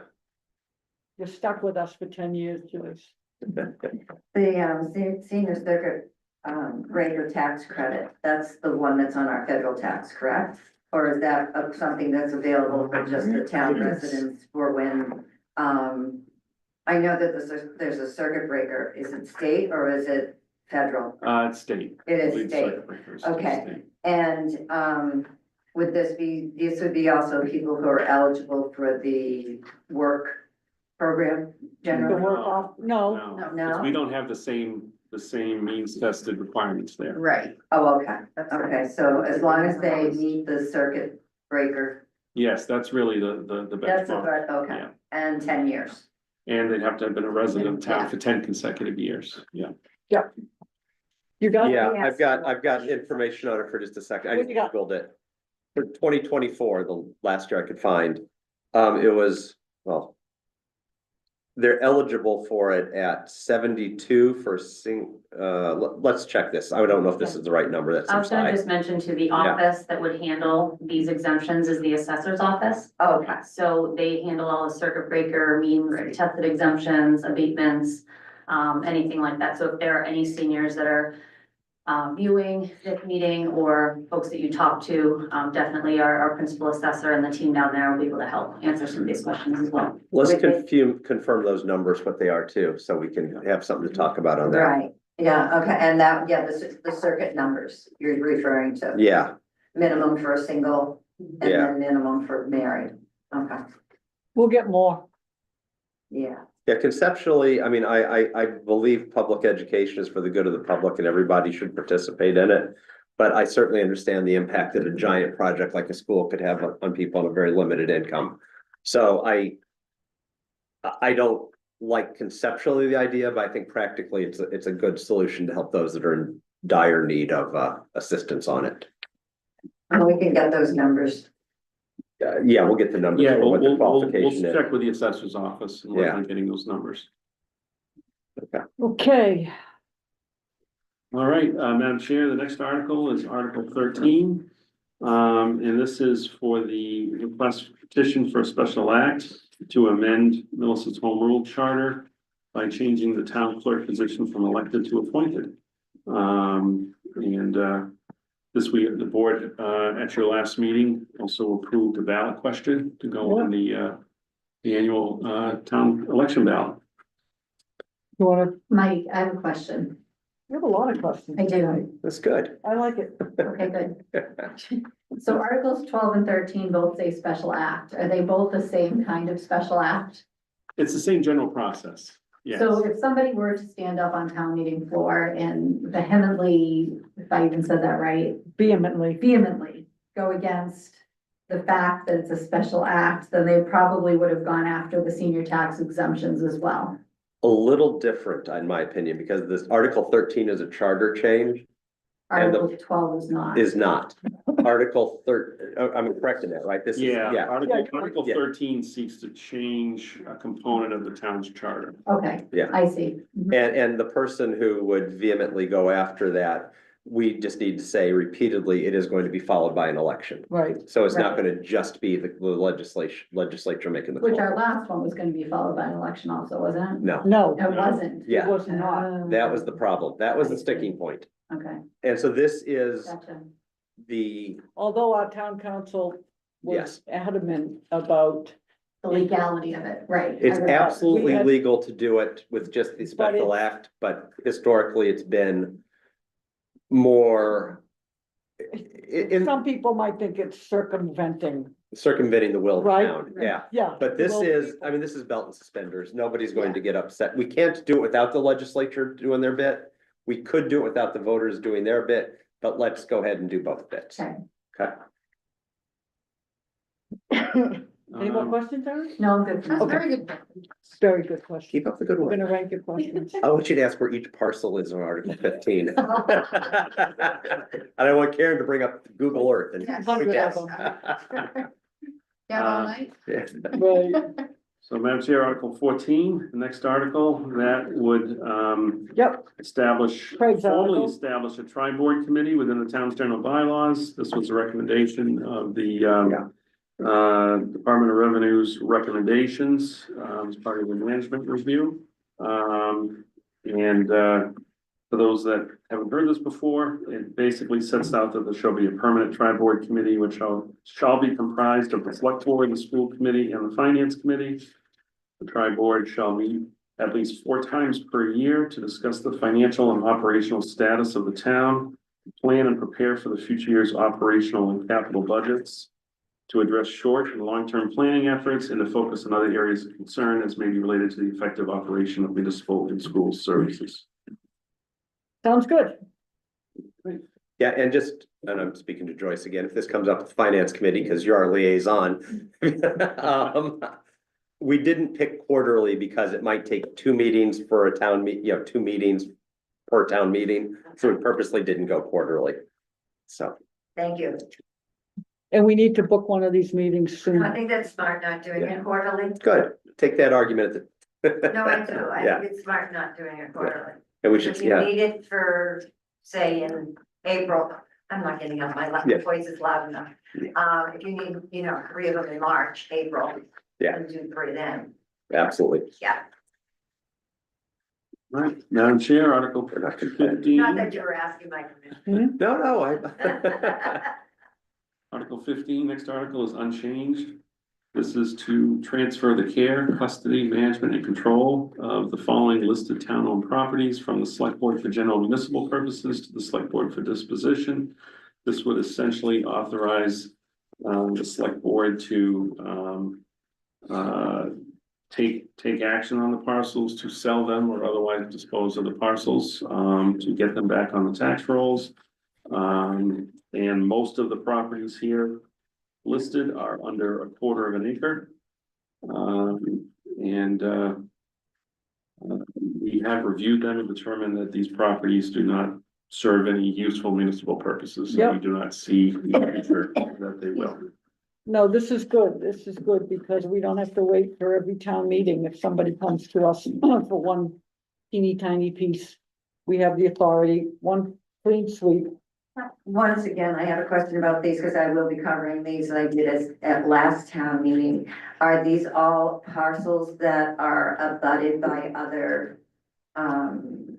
You're stuck with us for 10 years, Joyce. The senior circuit breaker tax credit, that's the one that's on our federal tax, correct? Or is that something that's available for just the town residents for when, I know that there's a circuit breaker, is it state or is it federal? It's state. It I is believe state, circuit breaker is Okay. state. and, would this would be also people who are eligible for the work program The generally? work off, no, No, No. 'cause we don't have the same means tested requirements there. Right, oh, okay, okay, so as long as they meet the circuit breaker, Yes, that's really the that's a, benchmark. okay, Yeah. and 10 years. And they'd have to have been a resident of town Yeah. for 10 consecutive years. Yeah. you got it? Yeah, Yes. I've got information on it for just a second. I What just you got? Googled it. For 2024, the last year I could find, it was, well. They're eligible for it at 72 for let's check this. I don't know if this is the right number. That's I was gonna inside. just mention to the office that would handle these exemptions is the assessor's office. Okay, So they handle all the circuit breaker, means tested exemptions, abatements, anything like that. So if there are any seniors that are viewing this meeting or folks that you talk to, definitely our principal assessor and the team down there will be able to help answer some of these questions as well. Let's Wait, confirm those numbers, what they are too, so we can have something to talk about on that. right, yeah, okay, and that, yeah, the circuit numbers you're referring to. Yeah, Minimum for a single and Yeah. then minimum for married, okay, We'll get more. yeah. yeah, conceptually, I mean, I believe public education is for the good of the public and everybody should participate in it. But I certainly understand the impact that a giant project like a school could have on people on a very limited income. So I don't like conceptually the idea, but I think practically it's a good solution to help those that are in dire need of assistance on it. And we can get those numbers. Yeah, we'll get the numbers Yeah, for what the we'll qualification is. check with the assessor's office and work Yeah. on getting those numbers. Okay, All right, Madam Chair, the next article is Article 13. And this is for the request petition for a special act to amend Millis's Home Rule Charter by changing the town clerk position from elected to appointed. This week, the board, at your last meeting, also approved a ballot question to go on the annual, town election ballot. you wanna, Mike, I have a question. you have a lot of questions. I do. That's good. I like it. Okay, good. So Articles 12 and 13 both say special act. Are they both the same kind of special act? It's the same general process, yes. So if somebody were to stand up on town meeting floor and vehemently, if I even said that right, Vehemently. go against the fact that it's a special act, then they probably would have gone after the senior tax exemptions as well. A little different, in my opinion, because this Article 13 is a charter change, And the- Article 12 is not. is not. Article I'm correcting that, right? This is, Yeah, yeah, Article Yeah. 13 seeks to change a component of the town's charter. Okay. Yeah. I see. Mhm. and the person who would vehemently go after that, we just need to say repeatedly, it is going to be followed by an election. Right, So it's not Right. gonna just be the legislature making the Which our call. last one was gonna be followed by an election also, wasn't it? No, no, It wasn't. Yeah. it was not. that was the problem. That was the sticking point. Okay, And so this is gotcha. the, Although our town council was Yes. adamant about The legality of it, right. It's I would- absolutely we had- legal to do it with just the special act, but historically it's been more in Some people might think it's circumventing, circumventing the will of the Right. town, yeah. yeah. But this well, is, I mean, this is belt and suspenders. Nobody's going to get upset. We can't do it without the legislature doing their bit. We could do it without the voters doing their bit, but let's go ahead and do both bits. Okay. Okay. Any more Um, questions, Eric? No, I'm good. That's Okay. very good. Very good question. Keep up the good We're work. gonna rank your questions. I want you to ask where each parcel is in Article 15. I don't want Karen to bring up Google Earth and. Yes. 100 of guess. them. Yeah, all night. Yeah. Right, So Madam Chair, Article 14, the next article, that would, yep, establish, Craig's formally article. establish a tri-board committee within the town's general bylaws. This was a recommendation of the, Department of Revenue's recommendations, as part of the management review. For those that haven't heard this before, it basically sets out that there shall be a permanent tri-board committee which shall be comprised of the select board, the school committee, and the finance committee. The tri-board shall meet at least 4 times per year to discuss the financial and operational status of the town, plan and prepare for the future year's operational and capital budgets, to address short and long-term planning efforts, and to focus on other areas of concern as may be related to the effective operation of municipal and school services. sounds good. Yeah, and I'm speaking to Joyce again, if this comes up with the finance committee, because you're our liaison. We didn't pick quarterly because it might take 2 meetings for a town 2 meetings per town meeting, so we purposely didn't go quarterly. So, Thank you. And we need to book one of these meetings I soon. think that's smart not doing it quarterly. good, take that argument. No, I do. I Yeah. think it's smart not doing it quarterly. And we should, If you yeah, need it for, say, in April, I'm not getting up, my Yeah. voice is loud enough. If you need, 3 of them in March, April. Yeah. And do 3 then, absolutely. yeah, Right, Madam Chair, Article We're not gonna- 15. not that you were asking my permission. No, I. Article 15, next article is unchanged. This is to transfer the care, custody, management, and control of the following listed town-owned properties from the select board for general municipal purposes to the select board for disposition. This would essentially authorize the select board to take action on the parcels, to sell them or otherwise dispose of the parcels, to get them back on the tax rolls. And most of the properties here listed are under a 1/4 of an acre. We have reviewed them and determined that these properties do not serve any useful municipal purposes. So we Yep. do not see in the future that they will. No, this is good. This is good because we don't have to wait for every town meeting. If somebody comes to us for one teeny tiny piece, we have the authority, one clean sweep. Once again, I have a question about these, because I will be covering these like I did at last town meeting. Are these all parcels that are abutted by other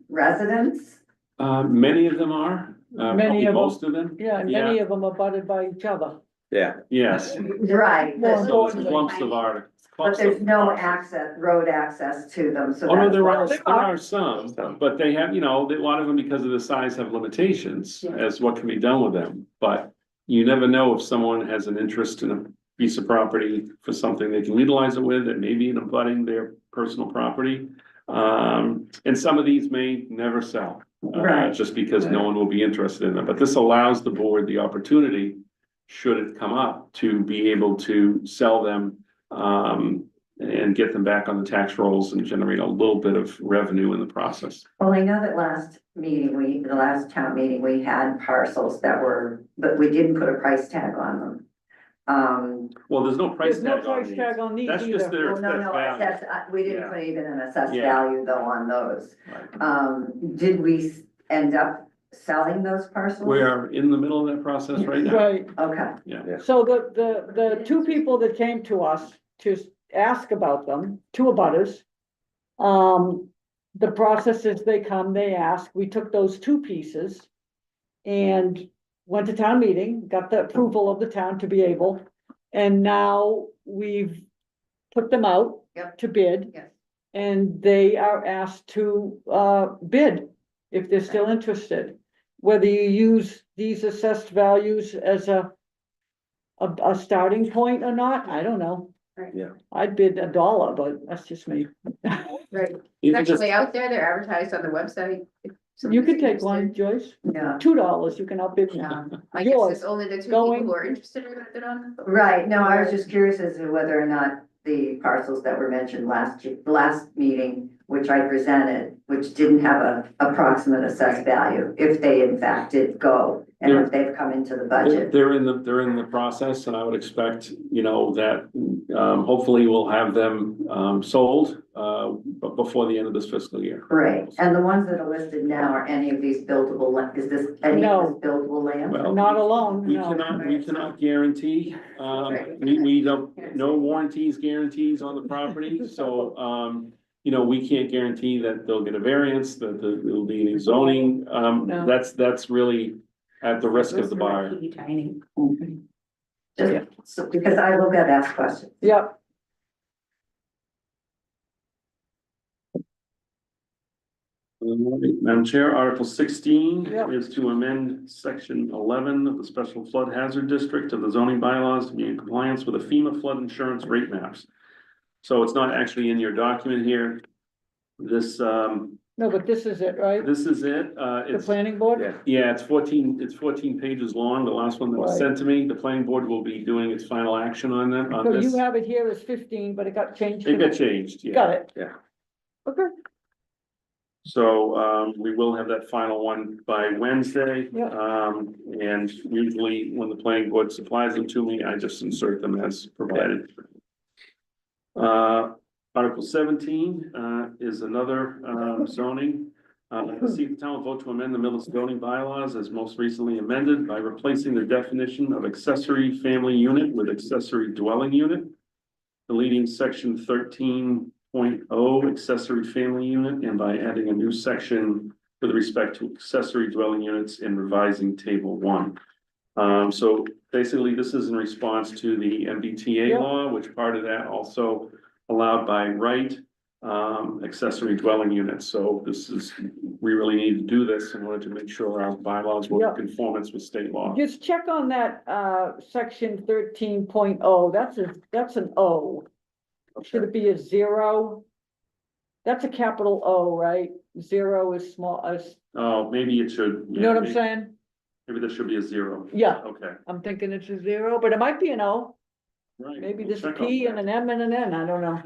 residents? Many of them are, Many probably of them. most of them. Yeah, and many of them are butted by each other. Yeah, Yes, Right, More but so it's importantly. clumps of art. there's no access, road access to them, so Oh, no, that's there why. are some, but they have, a lot of them, because of the size, have limitations as what can be done with them. But you never know if someone has an interest in a piece of property for something they can utilize it with, that may be in abutting their personal property. And some of these may never sell, Right. just because no one will be interested in them. But this allows the board the opportunity, should it come up, to be able to sell them, and get them back on the tax rolls and generate a little bit of revenue in the process. Well, I know that the last town meeting, we had parcels that were, but we didn't put a price tag on them. Well, there's no price There's no tag on price these. tag on these That's just either. their Well, no, assessed value. assessed, we didn't Yeah. put even an assessed Yeah. value though on those. Right. Did we end up selling those parcels? We are in the middle of that process right now. Right, Okay, so the two people that came to us to ask about them, 2 abutters. The process is they come, they ask, we took those 2 pieces. And went to town meeting, got the approval of the town to be able, and now we've put them out Yep. to bid. Yes. And they are asked to, bid if they're still interested. Whether you use these assessed values as a starting point or not, I don't know. Right. Yeah. I'd bid $1, but that's just me. Right. You It's can just, actually out there, they're advertised on the website. if You could somebody's take one, interested. Joyce, Yeah, $2, you can outbid me. I guess Yours, it's only the two going- people who are interested are gonna bid on. it. right, no, I was just curious as to whether or not the parcels that were mentioned last meeting, which I presented, which didn't have a approximate assessed value, if they in fact did go, and if they've come into the budget. they're in the process, and I would expect, you know, that, hopefully we'll have them, sold, but before the end of this fiscal year. Great, and the ones that are listed now, are any of these buildable, is this any of this buildable land? Well, Not alone, We no. cannot guarantee, we don't, no warranties, guarantees on the property, so, you know, we can't guarantee that they'll get a variance, that there'll be any zoning, No. that's really at the risk of the buyer. Tiny. Just so- because I will get asked questions. Yep, Madam Chair, Article 16 Yep. is to amend section 11 of the Special Flood Hazard District of the zoning bylaws to be in compliance with the FEMA flood insurance rate maps. So it's not actually in your document here. This, no, but this is it, right? this is it. The It's, planning board? Yeah. yeah, it's 14 pages long, the last one that was Right. sent to me. The planning board will be doing its final action on that, on So this. you have it here as 15, but it got changed. It to- got changed, yeah. Got it. Yeah. Okay, So, we will have that final one by Wednesday. Yeah. And usually when the planning board supplies them to me, I just insert them as provided. Article 17, is another, zoning. To see if the town will vote to amend the Millis zoning bylaws as most recently amended by replacing the definition of accessory family unit with accessory dwelling unit. Deleting section 13.0 accessory family unit, and by adding a new section with respect to accessory dwelling units and revising table 1. So basically, this is in response to the MBTA Yeah. law, which part of that also allowed by right accessory dwelling units. So this is, we really need to do this in order to make sure our bylaws were Yeah. in conformance with state law. just check on that, section 13.0. That's an O. Should it be a 0? That's a capital O, right? 0 is small, Oh, maybe it should. you know what I'm maybe- saying? Maybe there should be a 0. Yeah, Okay. I'm thinking it's a 0, but it might be an O. Right. Maybe we'll there's a check on P that. and an M and an N, I don't know.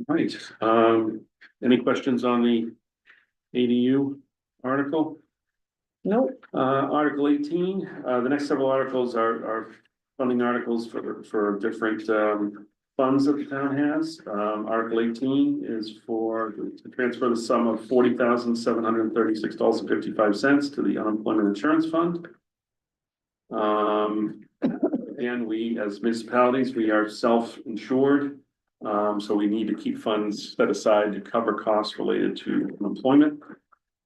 Right, any questions on the ADU article? Nope, Article 18, the next several articles are funding articles for different, funds that the town has. Article 18 is to transfer the sum of $40,736.55 to the unemployment insurance fund. Again, we, as municipalities, we are self-insured. So we need to keep funds set aside to cover costs related to employment.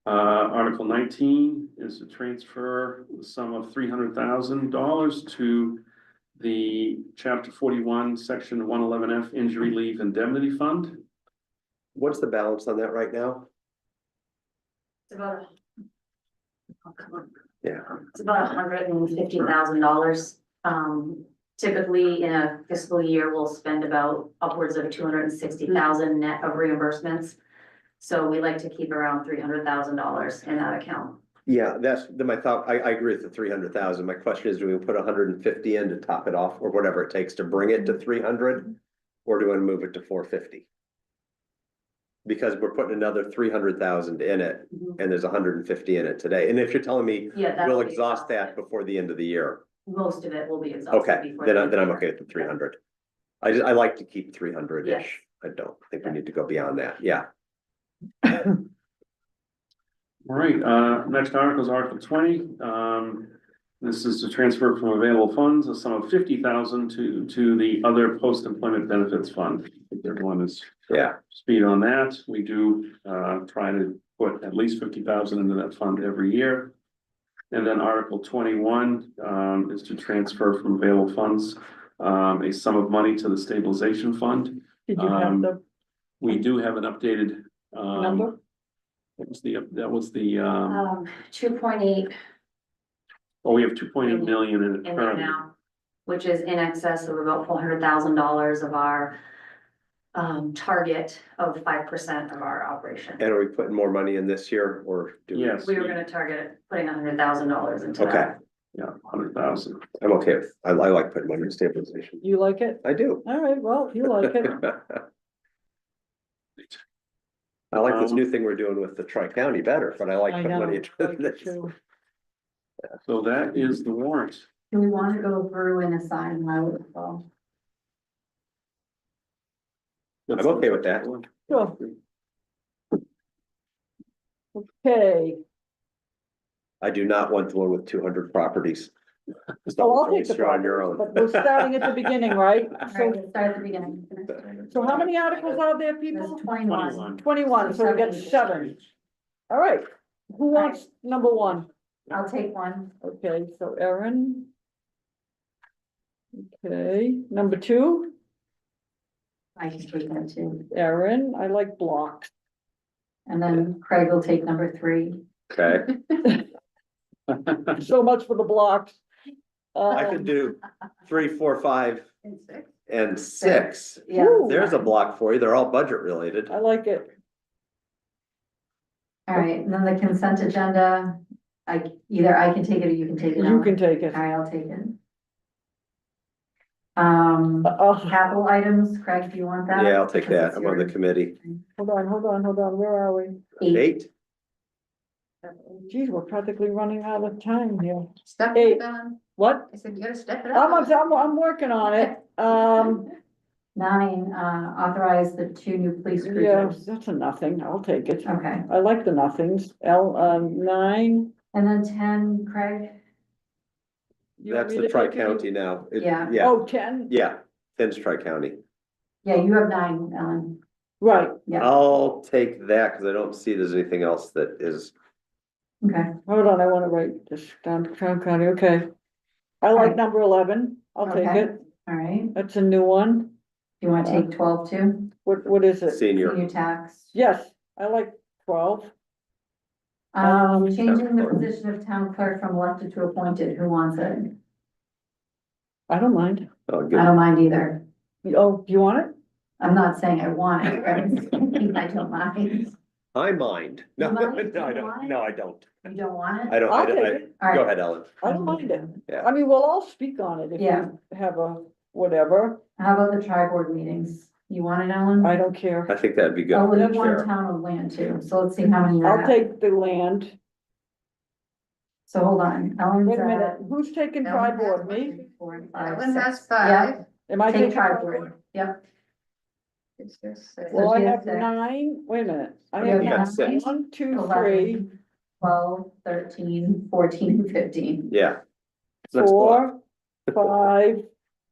Article 19 is to transfer the sum of $300,000 to the Chapter 41, Section 111F Injury Leave Indemnity Fund. What's the balance on that right now? It's about. Yeah. It's about $150,000. Typically in a fiscal year, we'll spend about upwards of 260,000 net of reimbursements. So we like to keep around $300,000 in that account. Yeah, that's my thought. I agree with the 300,000. My question is, do we put 150 in to top it off or whatever it takes to bring it to 300? Or do we move it to 450? Because we're putting another 300,000 in it and there's 150 in it today. And if you're telling me Yeah, that'll we'll be exhaust that exhausted. before the end of the year, Most of it will be exhausted okay, before. then the I, end then of I'm the okay year. with the 300. I like to keep 300-ish. Yes. I don't think we need to go beyond that. Yeah. All right, next article is Article 20. This is to transfer from available funds a sum of $50,000 to the other post-employment benefits fund. I think everyone is Yeah. speed on that. We do try to put at least 50,000 into that fund every year. And then Article 21 is to transfer from available funds a sum of money to the stabilization fund. Did you have the We do have an updated, number? that was the, 2.8 oh, we have 2.8 million in it in there currently. now, which is in excess of about $400,000 of our target of 5% of our operation. And are we putting more money in this year or? do we- Yes. We were gonna target putting $100,000 into Okay, that. Yeah, 100,000. I'm okay with, I like putting money in stabilization. You like it? I do. All right, well, you like it. I like this new thing we're doing with the Tri-County better, but I like I putting know. money I into do this. too. So that is the warrant. Do we want to go through and assign highway well? I'm okay with that. Sure. Okay, I do not want the one with 200 properties. so I'll take the You're on your properties, own. but we're starting at the beginning, right? All right, So, we'll start at the beginning. so how many articles are there, There's people? 21. 21, so we got 7. All right, who wants number 1? I'll take one. Okay, so Erin. Okay, number 2, I can take that too. Erin, I like blocks. And then Craig will take number 3. Okay, So much for the blocks. I could do 3, 4, 5, And 6. and 6. Yeah. Ooh. There's a block for you. They're all budget related. I like it. All right, and then the consent agenda, either I can take it or you can take it. You Ellen. can take it. All right, I'll take it. Capital items, Craig, do you want that? Yeah, I'll take Because that. it's I'm on the yours. committee. Hold on, where are we? 8. 8? Geez, we're practically running out of time here. Step Hey. it up. What? I said, you gotta step it I'm, up. I'm working on it. 9, authorize the 2 new police Yeah, cruisers. that's a nothing. I'll take it. Okay, I like the nothings. 9. and then 10, Craig, You want That's me the to take it? Tri-County now. Yeah. Yeah, Oh, 10? yeah, 10's Tri-County. yeah, you have 9, Ellen, Right, yeah, I'll take that because I don't see there's anything else that is, okay, hold on, I wanna write this down to Crown County, okay. I like Alright. number 11. I'll take Okay. it. all right. That's a new one. You wanna take 12 too? What is it? senior. Senior tax. Yes, I like 12. Changing the Town clerk. position of town clerk from elected to appointed, who wants it? I don't mind. Oh, I good. don't mind either. Oh, do you want it? I'm not saying I want it, I'm saying I don't mind. I mind. No, You mind? no, I You want don't. it? No, I don't. You don't want it? I don't, I'll I take don't, it. All go right. ahead, Ellen. I don't mind it. Yeah. I mean, we'll all speak on it if Yeah. you have a whatever. How about the tri-board meetings? You want it, Ellen? I don't care. I think that'd be good. Oh, we Madam have one Chair. town of land too, so let's see how many. we're I'll at. take the land. So hold on, Ellen's Wait a minute, at. who's taking Ellen has tri-board? one. Me? 4 and 5, Ellen has 6. 5. Am I Take taking tri-board, tri-board? yep. It's just 6. Well, I she has have 6. 9. Wait a minute. I You have have got 9. 6. 1, 2, 3. 11, 12, 13, 14, and 15. Yeah. Next block. 4, 5,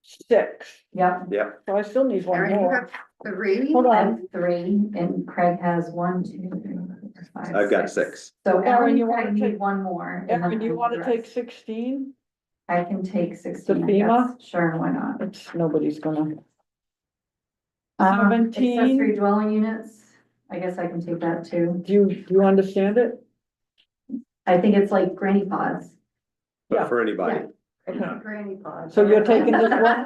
6. Yep, Yeah, So I still need one Erin, you more. have 3. Hold I on. have 3, and Craig has 1, 2, 3, 4, 5, I've got 6. So Erin, Ellen, you and wanna Craig need take- 1 more. and Erin, then you we'll wanna do the take rest. 16? I can take 16, I FEMA? guess. Sure, why not? It's, nobody's gonna. Accessory 17. dwelling units, I guess I can take that too. Do you understand it? I think it's like granny pods. Yeah. But for anybody. Okay. Granny pod. So you're taking this one?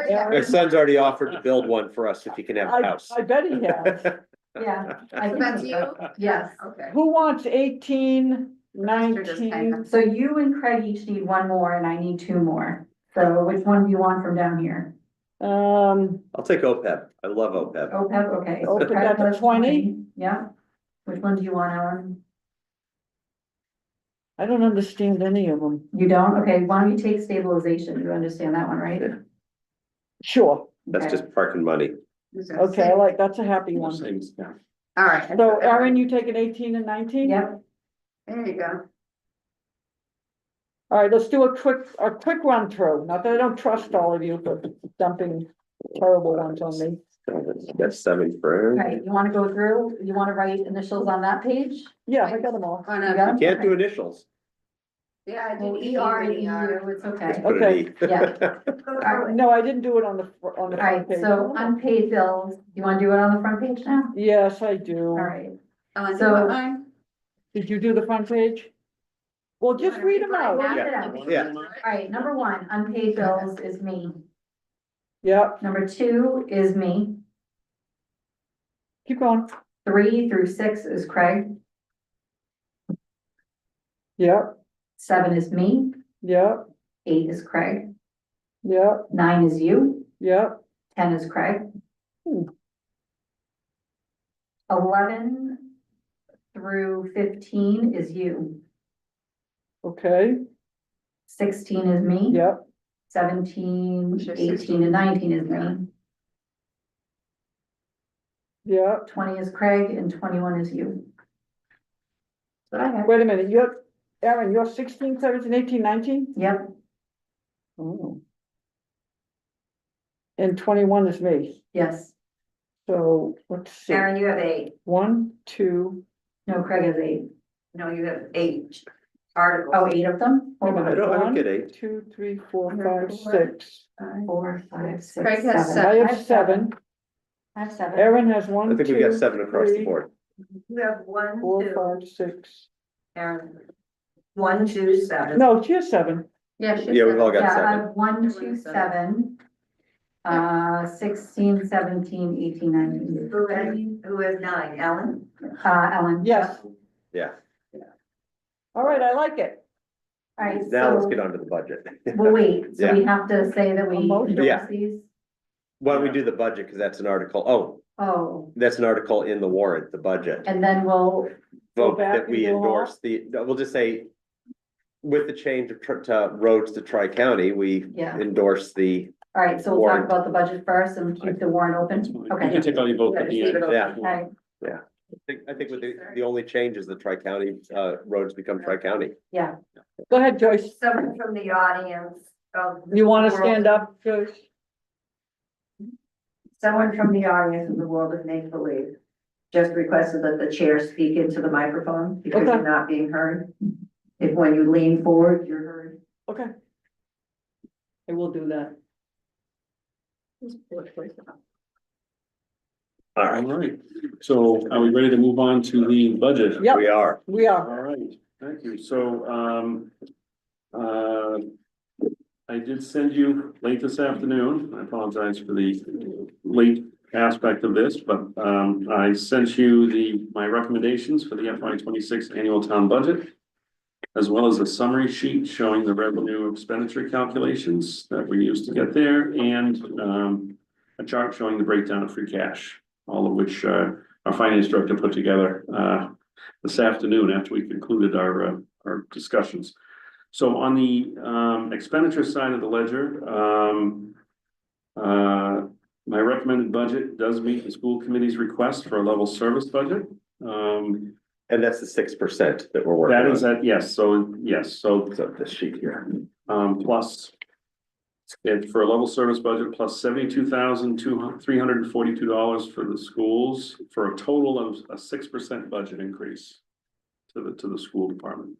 Yeah. My son's already offered to build one for us if he can have a house. I bet he has. Yeah. I So can that's take you? that. Yes. Okay. Who wants 18, Esther just 19? So you and Craig each need 1 more and I need 2 more. So which one do you want from down here? I'll take OPEB. I love OPEB. OPEB, okay. so OPEB, Craig that's has 20. Yeah. Which one do you want, Ellen? I don't understand any of them. You don't? Okay, why don't you take stabilization? You understand that one, right? Sure. That's Okay. just parking money. Is that Okay, I 6? like, that's a happy one. Same as that. All right. So Erin, you taking 18 and 19? Yep, There you go. All right, let's do a quick run through. Not that I don't trust all of you for dumping terrible ones on me. That's 7 for Aaron. right, you wanna go through, you wanna write initials on that page? Yeah, I got them all. On You a- got 'em? Can't do Okay. initials. Yeah, I Well, ER and EU, it's okay. Put an Okay. E. Yeah. No, I didn't do it on the, on the All right, front page. so unpaid bills, you wanna do it on the front page now? Yes, I do. All right, Ellen, So- do you want mine? Did you do the front page? Well, just read them out. Read Yeah. it out. Yeah. All right, number one, unpaid bills is me. Yep, Number two is me. keep going. 3 through 6 is Craig. Yep, 7 is me. yep, 8 is Craig. yep, 9 is you. yep. 10 is Craig. Hmm. 11 through 15 is you. Okay, 16 is me. yep, 17, Sure, 18, 16. and 19 is me. yep. 20 is Craig and 21 is you. That's what I have. Wait a minute, Aaron, you're 16, 17, 18, 19? Yep, Oh. And 21 is me, yes. so let's see. Aaron, you have 8. 1, 2, No, Craig has 8. No, you have 8 articles. Oh, 8 of them? Hold on. I don't get 8. 2, 3, 4, 5, 6. 4, 5, 6, Craig has 7. I have 7. I have 7. Aaron has 1, I think we got 2, 7 across the 3, board. You have 1, 4, 5, 6. Aaron. 1, 2, 7. No, she has 7. Yeah, she's. Yeah, we've all got Yeah, I 7. have 1, 2, 7. 16, 17, 18, 19. Who has 9? Ellen? Ellen. Yes. Yeah. All right, I like it. All right, Now let's so, get on to the budget. we'll wait, so we have to say that we A motion. Yeah. endorse these? Why don't we do the budget? Because that's an article. Oh, Oh, that's an article in the warrant, the budget. and then we'll, Go Vote back that we and go endorse we'll just say. With the change of to roads to Tri-County, we Yeah. endorse the, all right, so we'll talk Warrant. about the budget first and keep the warrant That's open. fine. You Okay. can take all your votes at the end. yeah. Okay, I think with the only change is the Tri-County, roads become Tri-County. yeah, Go ahead, Joyce. Someone from the audience of. You want to stand up, Joyce? Someone from the audience of the world of make-believe just requested that the chair speak into the microphone because Okay. you're not being heard. If when you lean forward, you're heard. Okay. I will do that. All All right, right, so are we ready to move on to the budget? Yep. we are. We are. All right, thank you. So, I did send you late this afternoon. I apologize for the late aspect of this, but, I sent you my recommendations for the FY 26 annual town budget, as well as a summary sheet showing the revenue expenditure calculations that we used to get there, and, a chart showing the breakdown of free cash, all of which, our finance director put together, this afternoon after we concluded our discussions. So on the expenditure side of the ledger, my recommended budget does meet the school committee's request for a level service budget. And that's the 6% that we're working That is on. that, yes, so So this sheet here. plus it's for a level service budget plus $72,342 for the schools, for a total of a 6% budget increase to the school department.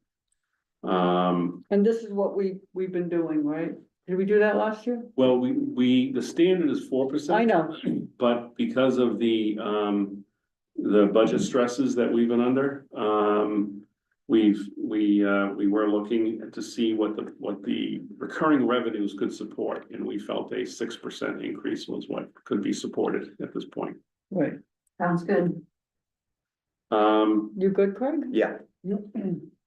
And this is what we've been doing, right? Did we do that last year? Well, the standard is 4%. I know. But because of the budget stresses that we've been under, we were looking to see what the recurring revenues could support, and we felt a 6% increase was what could be supported at this point. Right. sounds good. You good, Craig? Yeah,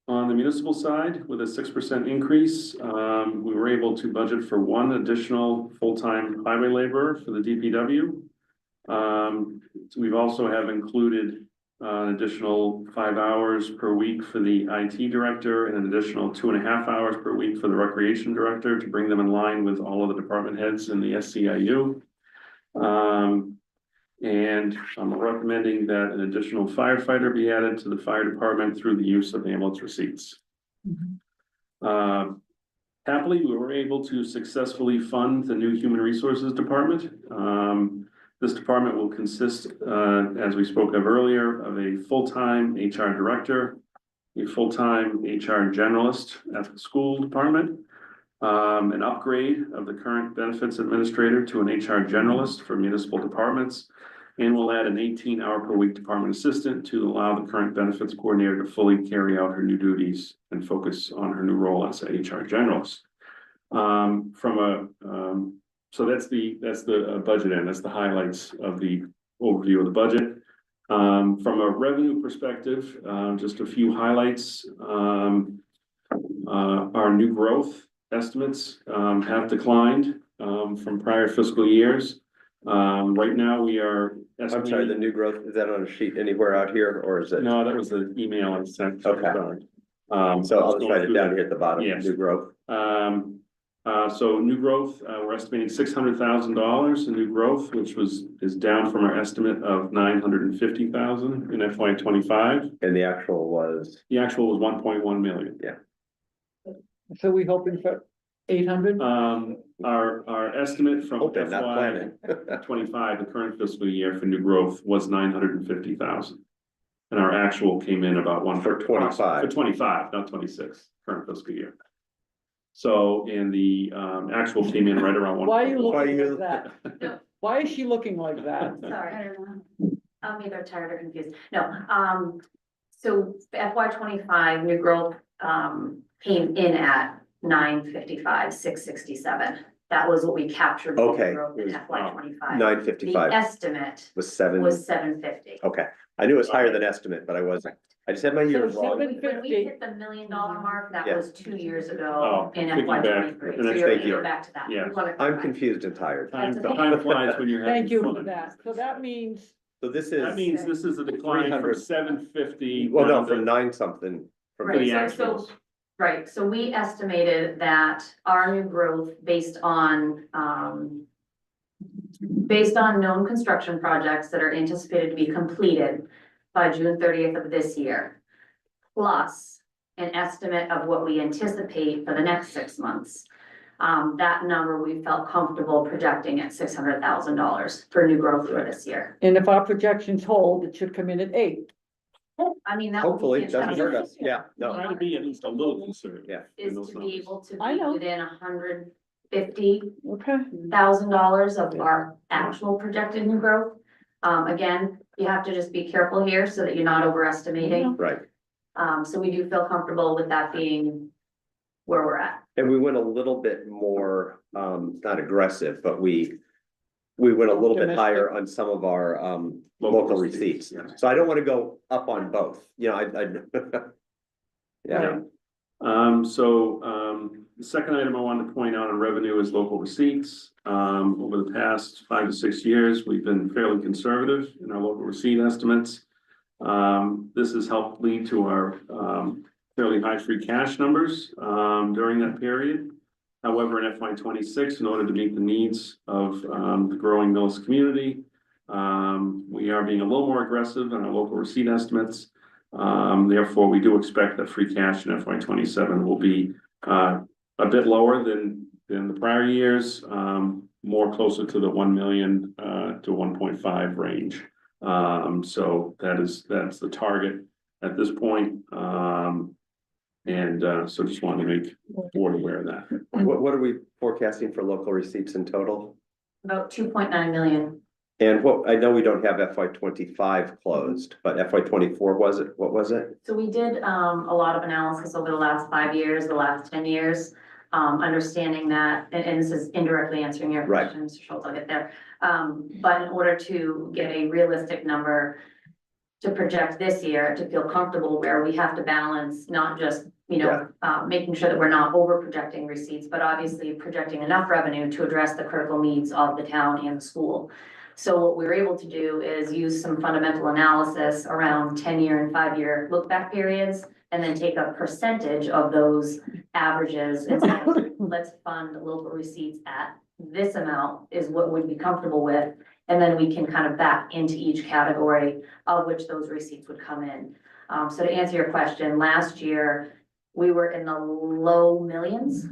On the municipal side, with a 6% increase, we were able to budget for one additional full-time highway laborer for the DPW. So we've also have included an additional 5 hours per week for the IT director and an additional 2.5 hours per week for the recreation director to bring them in line with all of the department heads in the SCIU. And I'm recommending that an additional firefighter be added to the fire department through the use of ambulance receipts. Happily, we were able to successfully fund the new human resources department. This department will consist, as we spoke of earlier, of a full-time HR director a full-time HR generalist at the school department. An upgrade of the current benefits administrator to an HR generalist for municipal departments. And we'll add an 18-hour per week department assistant to allow the current benefits coordinator to fully carry out her new duties and focus on her new role as a HR generalist. So that's the budget end, that's the highlights of the overview of the budget. From a revenue perspective, just a few highlights. Our new growth estimates have declined from prior fiscal years. Right now, we are I'm sorry, the estimating. new growth, is that on a sheet anywhere out here, or is it? No, that was the email I sent. Okay. Sorry. So I'll just going write it through down that. here at the bottom, Yes. new growth. So new growth, we're estimating $600,000 in new growth, which is down from our estimate of $950,000 in FY '25. And the actual was, The actual was 1.1 million. So we hoping for 800? Our estimate from hoping, not FY planning. '25, the current fiscal year for new growth was 950,000. And our actual came in about For 25. For 25, not 26, current fiscal year. So, and the actual came in right around one. Why are you Why looking you- like that? Why is she looking like that? Sorry, I'm either tired or confused. No, so FY '25, new growth, came in at 955, 667. That was what we captured. with Okay. new growth in FY '25. 955 The estimate was 7. was 750. Okay, I knew it was higher than estimate, but I wasn't. I just had my years So wrong. When we 750. hit the $1 million mark, that Yeah. was 2 years ago Oh, in thinking FY back, '23. and So that's- you're thank gonna you. go back to that. Yeah. We wanna I'm clarify. confused and tired. Time That's okay. time flies when you're having Thank you for fun. that. So that means, So this That is, means this is a decline from 300. 750. well, no, down to- from 9 something. From For the Right, so- actuals. Right, so we estimated that our new growth based on known construction projects that are anticipated to be completed by June 30th of this year, plus an estimate of what we anticipate for the next 6 months. That number we felt comfortable projecting at $600,000 for new growth for this year. and if our projections hold, it should come in at 8. I mean, that would be Hopefully, it doesn't hurt fantastic. us. Yeah, no, Try to be at least a little conservative. Yeah. in Is those to be numbers. able to I be know. within $150,000 Okay, of our actual projected new growth. Again, you have to just be careful here so that you're not overestimating. right. So we do feel comfortable with that being where we're at. And we went a little bit more, not aggressive, but we went a little bit Optimistic. higher on some of our, local receipts. Yeah. So I don't want to go up on both, you know, I. Yeah, The second item I wanted to point out on revenue is local receipts. Over the past 5 to 6 years, we've been fairly conservative in our local receipt estimates. This has helped lead to our, fairly high free cash numbers, during that period. However, in FY '26, in order to meet the needs of, the growing Millis community, we are being a little more aggressive in our local receipt estimates. Therefore, we do expect that free cash in FY '27 will be a bit lower than the prior years, more closer to the 1 million to 1.5 range. So that's the target at this point. So just wanted to make the board aware of that. what are we forecasting for local receipts in total? About 2.9 million. And what, I know we don't have FY '25 closed, but FY '24 was it, what was it? So we did a lot of analysis over the last 5 years, the last 10 years. Understanding that, and this is indirectly answering your Right. question, Mr. Schultz, I'll get there. But in order to get a realistic number to project this year, to feel comfortable where we have to balance, not just, making sure that we're not over projecting receipts, but obviously projecting enough revenue to address the critical needs of the town and the school. So what we were able to do is use some fundamental analysis around 10-year and 5-year look back periods, and then take a percentage of those averages and say, let's fund local receipts at this amount is what we'd be comfortable with. And then we can kind of back into each category of which those receipts would come in. So to answer your question, last year, we were in the low millions,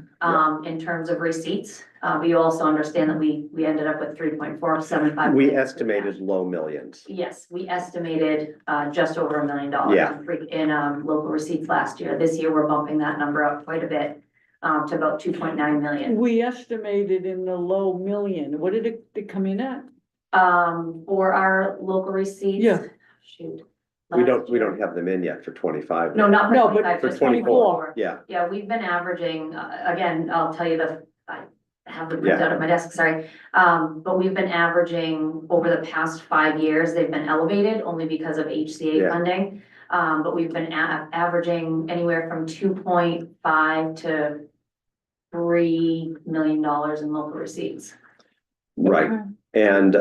in terms of receipts. But you also understand that we ended up with 3.475. We estimated low millions. Yes, we estimated, just over $1 million. Yeah. In local receipts last year. This year, we're bumping that number up quite a bit, to about 2.9 million. We estimated in the low million. What did it come in at? For our local receipts. Yeah. Shoot. We don't have them in yet for 25. No, not for No, but 25, for just 24. Yeah, Yeah, we've been averaging, again, I'll tell you I have the Yeah. printout at my desk, sorry. But we've been averaging over the past 5 years, they've been elevated only because of HCA Yeah. funding. But we've been averaging anywhere from 2.5 to $3 million in local receipts. right. Okay. And,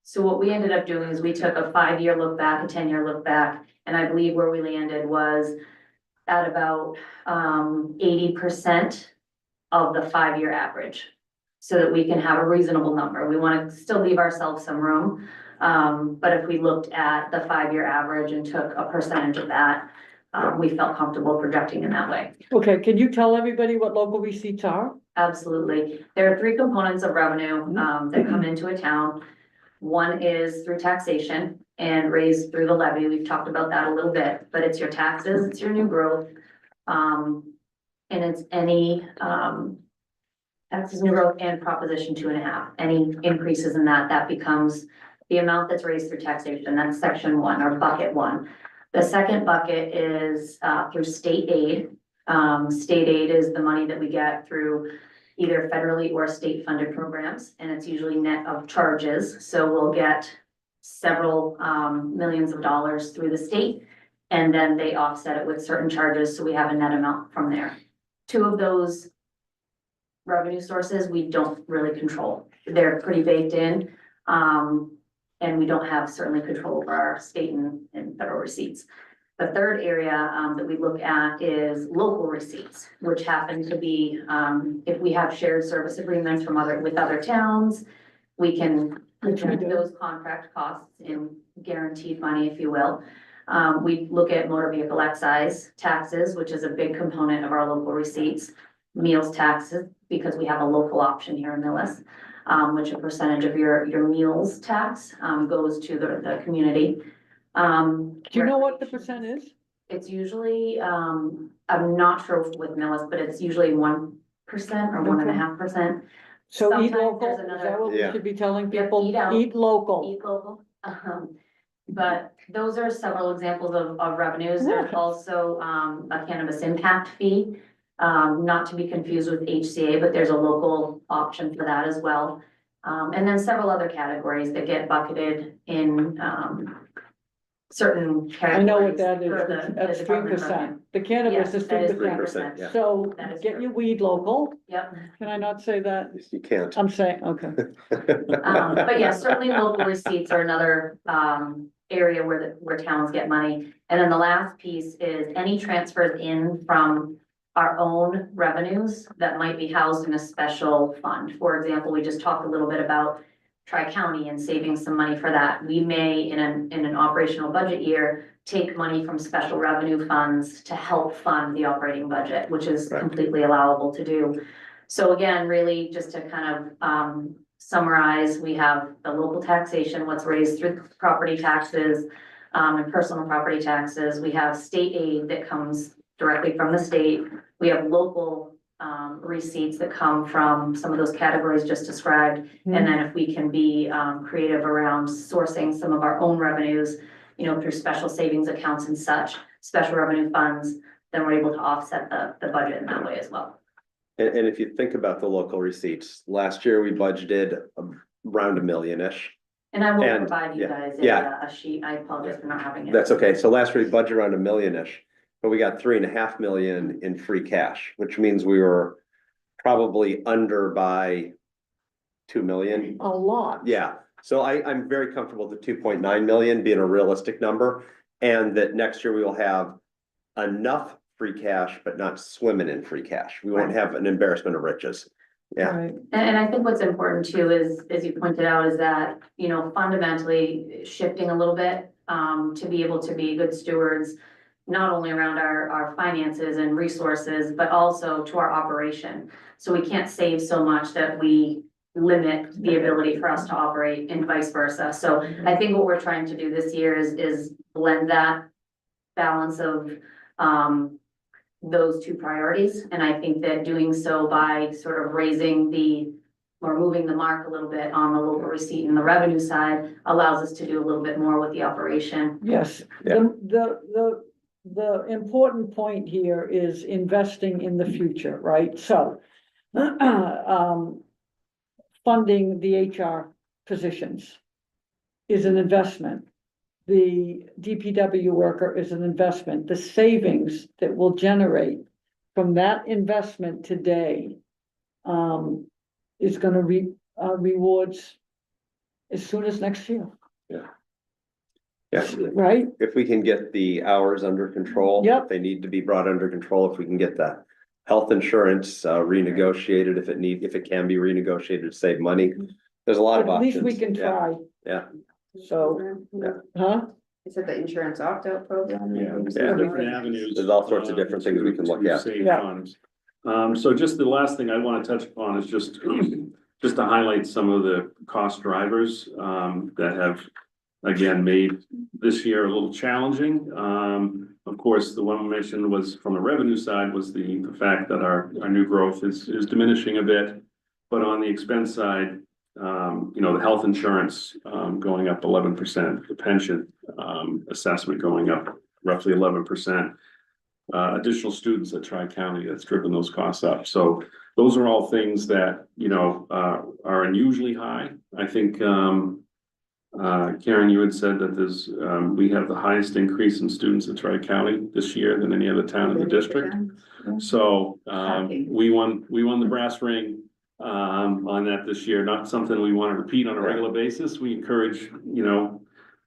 So what we ended up doing is we took a 5-year look back, a 10-year look back, and I believe where we landed was at about 80% of the 5-year average. So that we can have a reasonable number. We want to still leave ourselves some room. But if we looked at the 5-year average and took a percentage of that, we felt comfortable projecting in that way. Okay, can you tell everybody what local receipts are? Absolutely. There are 3 components of revenue that come into a town. One is through taxation and raised through the levy. We've talked about that a little bit, but it's your taxes, it's your new growth. And it's any taxes, new growth and Proposition 2.5. Any increases in that becomes the amount that's raised through taxation. That's section 1 or bucket 1. The second bucket is through state aid. State aid is the money that we get through either federally or state funded programs, and it's usually net of charges. So we'll get several millions of dollars through the state, and then they offset it with certain charges, so we have a net amount from there. 2 of those revenue sources we don't really control. They're pretty baked in, and we don't have certainly control over our state and federal receipts. The third area that we look at is local receipts, which happen to be, if we have shared service agreements with other towns, we can Which we do. those contract costs in guaranteed money, if you will. We look at motor vehicle excise taxes, which is a big component of our local receipts. Meals taxes, because we have a local option here in Millis, which a percentage of your meals tax goes to the community. Do you know what the percent is? It's usually, I'm not sure with Millis, but it's usually 1% or 1.5%. So eat Sometimes local, there's is another- that what we Yeah. should be telling Yep, people? eat out. Eat local. Eat local. But those are several examples of revenues. There's also a cannabis impact fee. Not to be confused with HCA, but there's a local option for that as well. And then several other categories that get bucketed in certain categories. I know what that is, for the that's 3%. The Yes, cannabis is that is 3%. 3%, yeah. So That is get true. your weed local. Yep. Can I not say that? you can't. I'm saying, okay. But yeah, certainly local receipts are another area where towns get money. And then the last piece is any transfers in from our own revenues that might be housed in a special fund. For example, we just talked a little bit about Tri-County and saving some money for that. We may, in an operational budget year, take money from special revenue funds to help fund the operating budget, which is Right. completely allowable to do. So again, really just to kind of summarize, we have the local taxation, what's raised through property taxes and personal property taxes. We have state aid that comes directly from the state. We have local receipts that come from some of those categories just described. And then if we can be creative around sourcing some of our own revenues, you know, through special savings accounts and such, special revenue funds, then we're able to offset the budget in that way as well. And if you think about the local receipts, last year we budgeted around $1 million-ish. And I will And, provide you yeah, guys yeah. a sheet. I apologize for not having it. That's okay. So last year we budgeted around $1 million-ish, but we got 3.5 million in free cash, which means we were probably under by 2 million. A lot. Yeah, so I'm very comfortable with the 2.9 million being a realistic number. And that next year we will have enough free cash, but not swimming in free cash. We won't have an embarrassment of riches. Yeah. Right. And I think what's important too is, as you pointed out, is that, you know, fundamentally shifting a little bit, to be able to be good stewards. not only around our finances and resources, but also to our operation. So we can't save so much that we limit the ability for us to operate and vice versa. So I think what we're trying to do this year is blend that balance of, those two priorities. And I think that doing so by sort of or moving the mark a little bit on the local receipt and the revenue side allows us to do a little bit more with the operation. Yes, Yeah. the important point here is investing in the future, right? So, funding the HR positions is an investment. The DPW worker is an investment. The savings that will generate from that investment today is gonna rewards as soon as next year, Yeah, right? if we can get the hours under control. Yep. They need to be brought under control. If we can get the health insurance renegotiated, if it can be renegotiated to save money. There's a lot of At options. least we can Yeah. try, Yeah, so, Yeah. huh? Is it the insurance opt-out program? Yeah, there's Yeah. different avenues. There's all sorts of different things we can look to at. save Yeah. funds. So just the last thing I want to touch upon is just to highlight some of the cost drivers, that have, again, made this year a little challenging. Of course, the one mentioned was from the revenue side was the fact that our new growth is diminishing a bit. But on the expense side, the health insurance, going up 11%, the pension, assessment going up roughly 11%. Additional students at Tri-County, that's driven those costs up. So those are all things that, are unusually high. I think, Karen, you had said that we have the highest increase in students at Tri-County this year than any other town in the district. So, we won the brass ring, on that this year, not something we want to repeat on a regular basis. We encourage,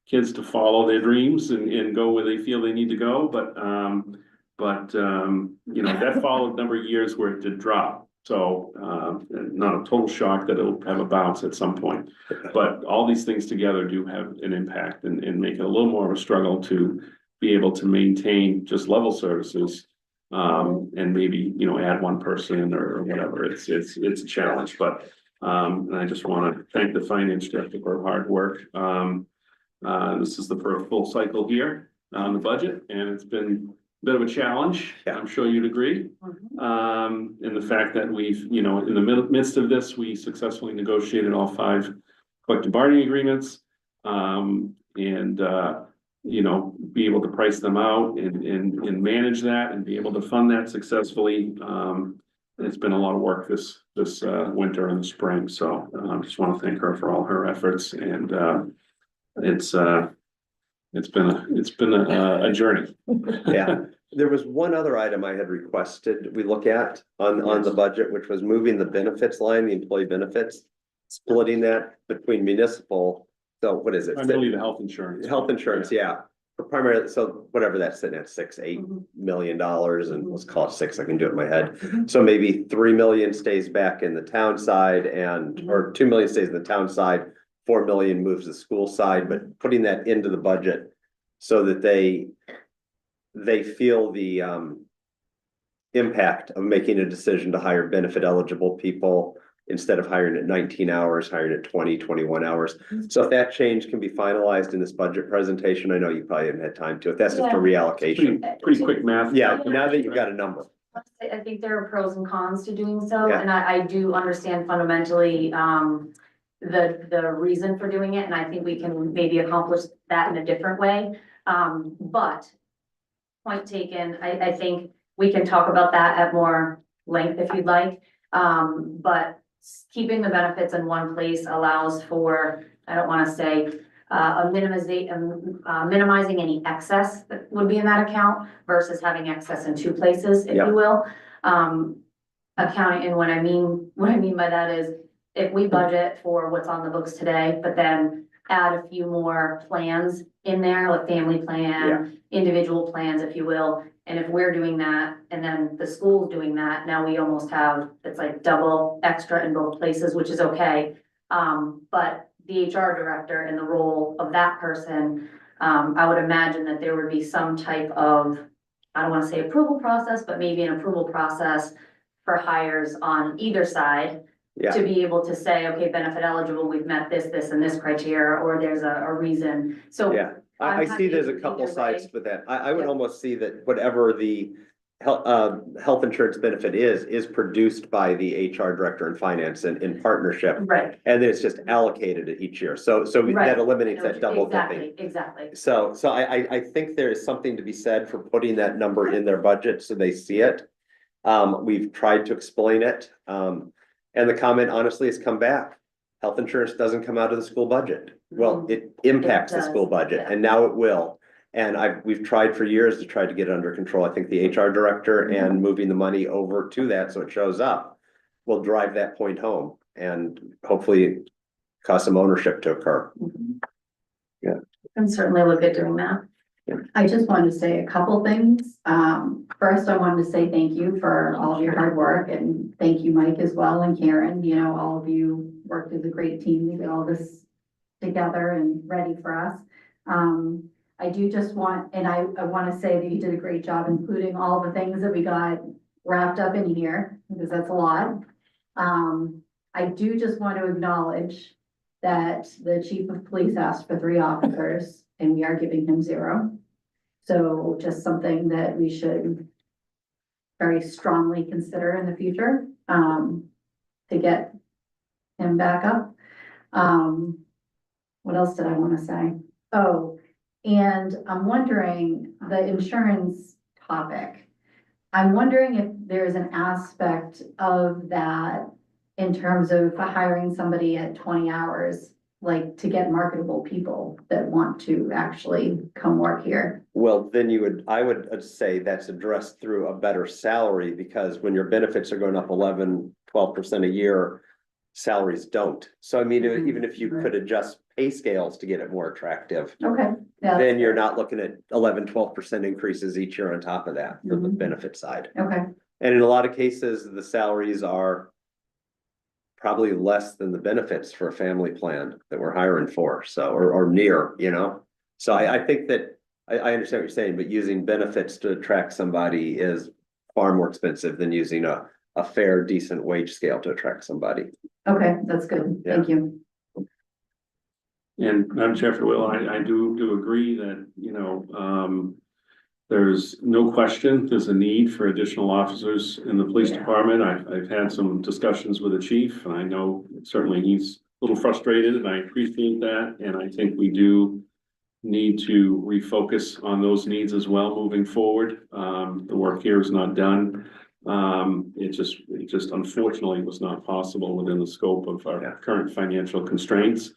kids to follow their dreams and go where they feel they need to go, but that followed a number of years where it did drop. So, not a total shock that it'll have a bounce at some point, but all these things together do have an impact and make it a little more of a struggle to be able to maintain just level services. And maybe, add one person or whatever. It's a challenge, but, and I just want to thank the finance director for her hard work. This is the first full cycle here on the budget, and it's been a bit of a challenge. Yeah. I'm sure you'd agree. And the fact that we've, in the midst of this, we successfully negotiated all 5 collective bargaining agreements. Be able to price them out and manage that and be able to fund that successfully. It's been a lot of work this winter and the spring, so I just want to thank her for all her efforts, and it's been a journey. Yeah. There was one other item I had requested we look at on the budget, which was moving the benefits line, the employee benefits, splitting that between municipal. So what is it? Primarily the health insurance. Health insurance, yeah. Primarily, so whatever that's sitting at, $6-8 million, and let's call it 6, I can do it in my head. So maybe 3 million stays back in the town side or 2 million stays in the town side, 4 million moves the school side, but putting that into the budget so that they feel the impact of making a decision to hire benefit eligible people instead of hiring at 19 hours, hiring at 20, 21 hours. So if that change can be finalized in this budget presentation, I know you probably haven't had time to, if that's just a Yeah. reallocation. Pretty quick math. Yeah, now that you've got a number. I think there are pros and cons to doing so, Yeah. and I do understand fundamentally, the reason for doing it, and I think we can maybe accomplish that in a different way. But point taken, I think we can talk about that at more length if you'd like. But keeping the benefits in one place allows for, I don't want to say, minimizing any excess that would be in that account versus having excess in 2 places, if Yeah. you will. Accounting, and what I mean by that is if we budget for what's on the books today, but then add a few more plans in there, like family plan, individual plans, if you will. And if we're doing that and then the school's doing that, now we almost have, it's like double extra in both places, which is okay. But the HR director and the role of that person, I would imagine that there would be some type of I don't wanna say approval process, but maybe an approval process for hires on either side Yeah, to be able to say, okay, benefit eligible, we've met this, and this criteria, or there's a reason. So yeah. I I'm see there's a happy couple either sides way. with that. I would Yep. almost see that whatever the health insurance benefit is produced by the HR director in finance and in partnership. Right. And then it's just allocated each year. So Right. that eliminates that double dipping. Exactly. So I think there is something to be said for putting that number in their budget so they see it. We've tried to explain it, and the comment honestly has come back. Health insurance doesn't come out of the school budget. Well, it impacts the does, school budget, yeah. and now it will. And we've tried for years to try to get it under control. I think the HR director and moving the money over to that so it shows up will drive that point home and hopefully cause some ownership to occur. Can certainly look at doing that. I just wanted to say a couple things. First, I wanted to say thank you for all of your hard work and thank you, Mike, as well, and Karen. You know, all of you worked as a great team to get all this together and ready for us. I do just want, and I want to say that you did a great job including all the things that we got wrapped up in here, because that's a lot. I do just want to acknowledge that the chief of police asked for 3 officers and we are giving him 0. So just something that we should very strongly consider in the future, to get him back up. What else did I want to say? Oh, and I'm wondering, the insurance topic. I'm wondering if there's an aspect of that in terms of hiring somebody at 20 hours, like to get marketable people that want to actually come work here. Well, then I would say that's addressed through a better salary, because when your benefits are going up 11-12% a year, salaries don't. So I mean, Mhm. even if you could adjust pay scales to get it more attractive, Okay. Yeah, then you're not looking at 11-12% increases each year on top of that for the Mhm. benefit side. okay, And in a lot of cases, the salaries are probably less than the benefits for a family plan that we're hiring for, so, or near, you know? So I think that, I understand what you're saying, but using benefits to attract somebody is far more expensive than using a fair, decent wage scale to attract somebody. okay, that's good. Thank you. And Madam Chair, if you will, I do agree that, you know, there's no question, there's a need for additional officers in the police department. I've had some discussions with the chief, and I know certainly he's a little frustrated, and I appreciate that. And I think we do need to refocus on those needs as well moving forward. The work here is not done. It just unfortunately was not possible within the scope of our current financial constraints.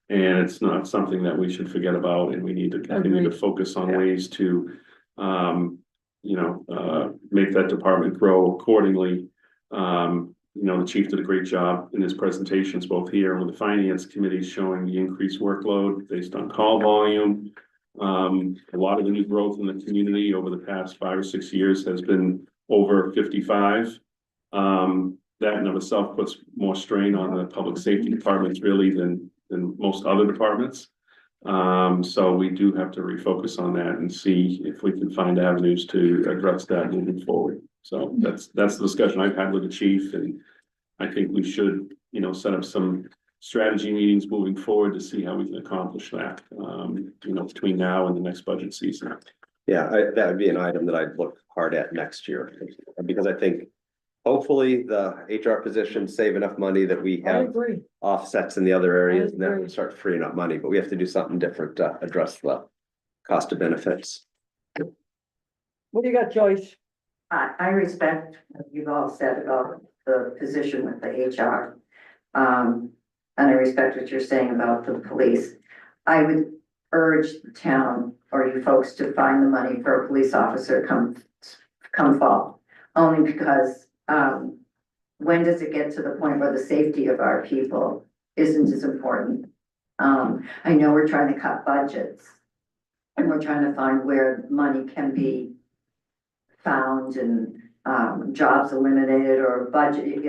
And it's not something that we should forget about, and we need to continue to Agreed. focus on ways to, make that department grow accordingly. The chief did a great job in his presentations, both here and with the finance committee, showing the increased workload based on call volume. A lot of the new growth in the community over the past 5 or 6 years has been over 55. That in of itself puts more strain on the public safety departments really than most other departments. So we do have to refocus on that and see if we can find avenues to address that moving forward. So that's the discussion I've had with the chief, and I think we should, set up some strategy meetings moving forward to see how we can accomplish that, between now and the next budget season. Yeah, that would be an item that I'd look hard at next year, because I think hopefully the HR positions save enough money that we I have agree. offsets in the other areas, and that agree. would start freeing up money, but we have to do something different to address the cost of benefits. What do you got, Joyce? I respect what you've all said about the position with the HR. And I respect what you're saying about the police. I would urge the town or you folks to find the money for a police officer come fall. Only because, when does it get to the point where the safety of our people isn't as important? I know we're trying to cut budgets and we're trying to find where money can be found and, jobs eliminated or budget,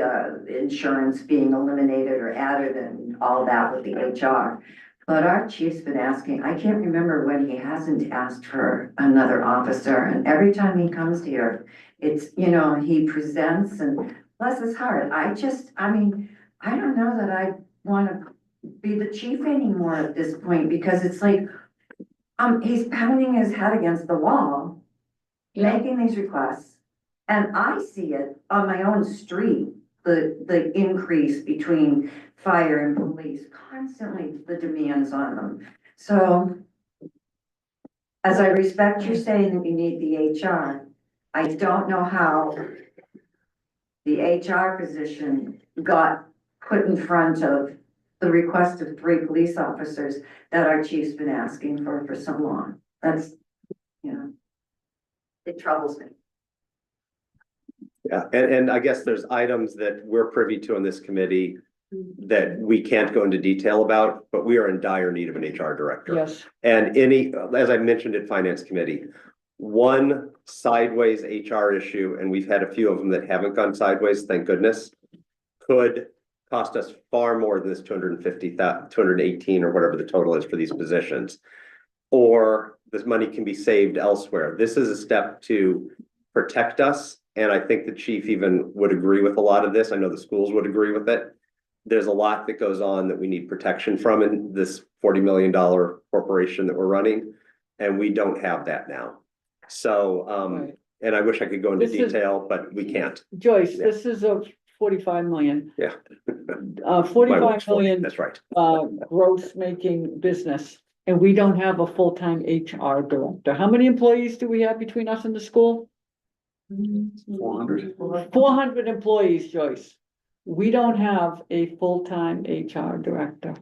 insurance being eliminated or added and all that with the HR. But our chief's been asking, I can't remember when he hasn't asked for another officer, and every time he comes here, it's, he presents and bless his heart, I mean, I don't know that I wanna be the chief anymore at this point, because it's like, he's pounding his head against the wall, making these requests, and I see it on my own street, the increase between fire and police, constantly the demands on them. So as I respect you saying that you need the HR, I don't know how the HR position got put in front of the request of 3 police officers that our chief's been asking for so long. That's, it troubles me. Yeah, and I guess there's items that we're privy to in this committee that we can't go into detail about, but we are in dire need of an HR director. Yes, And as I mentioned at Finance Committee, one sideways HR issue, and we've had a few of them that haven't gone sideways, thank goodness, could cost us far more than this 218 or whatever the total is for these positions. Or this money can be saved elsewhere. This is a step to protect us. And I think the chief even would agree with a lot of this. I know the schools would agree with it. There's a lot that goes on that we need protection from in this $40 million corporation that we're running. And we don't have that now. So, right. and I wish I could go into This is- detail, but we can't. Joyce, Yeah. this is a 45 million. Yeah. 45 My work's 40, million, that's right. gross making business, and we don't have a full-time HR director. How many employees do we have between us and the school? 400. 400 employees, Joyce. We don't have a full-time HR director.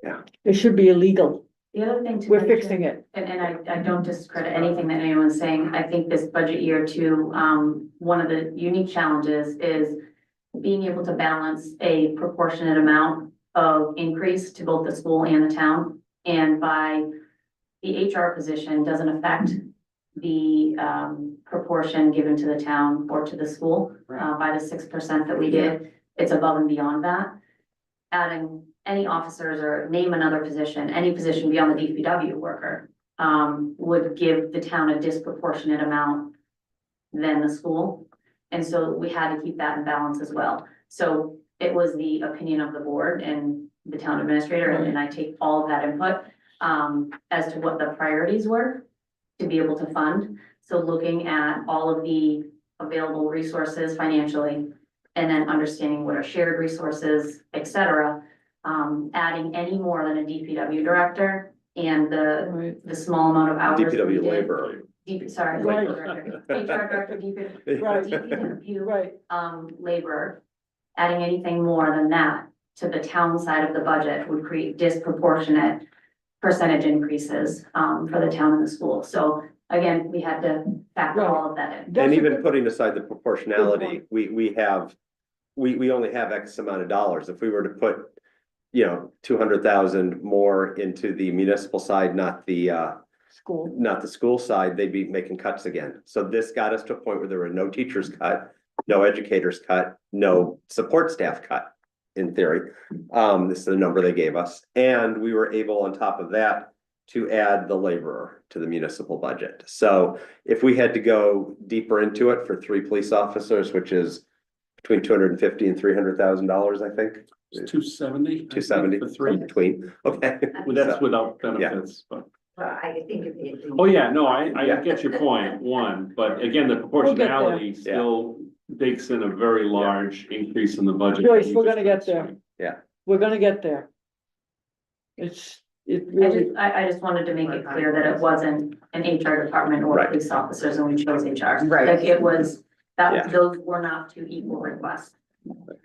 Yeah. It should be illegal. The other thing to We're mention- fixing it. And I don't discredit anything that anyone's saying. I think this budget year too, one of the unique challenges is being able to balance a proportionate amount of increase to both the school and the town. And by the HR position doesn't affect the proportion given to the town or to the school by the 6% that we did. It's above and beyond that. Adding any officers or name another position, any position beyond the DPW worker, would give the town a disproportionate amount than the school. And so we had to keep that in balance as well. So it was the opinion of the board and the town administrator, and I take all of that input as to what the priorities were to be able to fund. So looking at all of the available resources financially, and then understanding what are shared resources, et cetera. Adding any more than a DPW director and Right. the small amount of hours. that we DPW did. labor. Sorry, Right. labor director, HR director, Right. DPW, Right, labor. Adding anything more than that to the town side of the budget would create disproportionate percentage increases, for the town and the school. So again, we had to factor Right. all of that in. And That's a even good- putting aside the proportionality, we only have X amount of dollars. If we were to put, 200,000 more into the municipal side, not the school side, they'd be making cuts again. So this got us to a point where there were no teachers cut, no educators cut, no support staff cut, in theory. This is the number they gave us. And we were able, on top of that, to add the laborer to the municipal budget. So if we had to go deeper into it for 3 police officers, which is between $250,000 and $300,000, I think. It's 270. 270 For 3. between, okay. Well, that's without benefits, but, Well, I think if it. oh yeah, no, I Yeah. get your point, one, but again, the there. proportionality still bakes in a very large increase in the budget. Joyce, that you we're just gonna get there. mentioned. We're gonna get there. It I really, just wanted to make it clear that it wasn't an HR department or Right. police officers and we chose HR. Right. Like it was, Yeah. those were not 2 equal requests.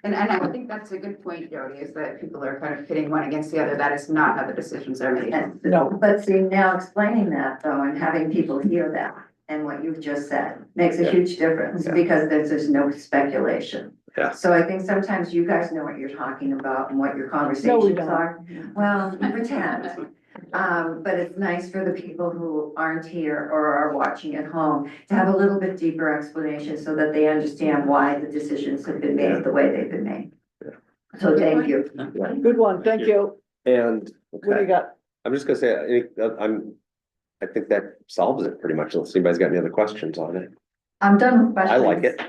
And I think that's a good point, Jody, is that people are kind of pitting one against the other. That is not how the decisions are made. no, But see, now explaining that though, and having people hear that, and what you've just said, makes a Yeah. huge difference, Yeah. because there's no speculation. Yeah. So I think sometimes you guys know what you're talking about and what your no, we conversations don't. are. Well, you pretend. But it's nice for the people who aren't here or are watching at home to have a little bit deeper explanation so that they understand why the decisions have been Yeah. made the way they've been made. Yeah. So thank you. Good one, thank you. And What do you Okay, got? I'm just gonna say, I think that solves it pretty much, unless anybody's got any other questions on it. I'm done with I questions. like it.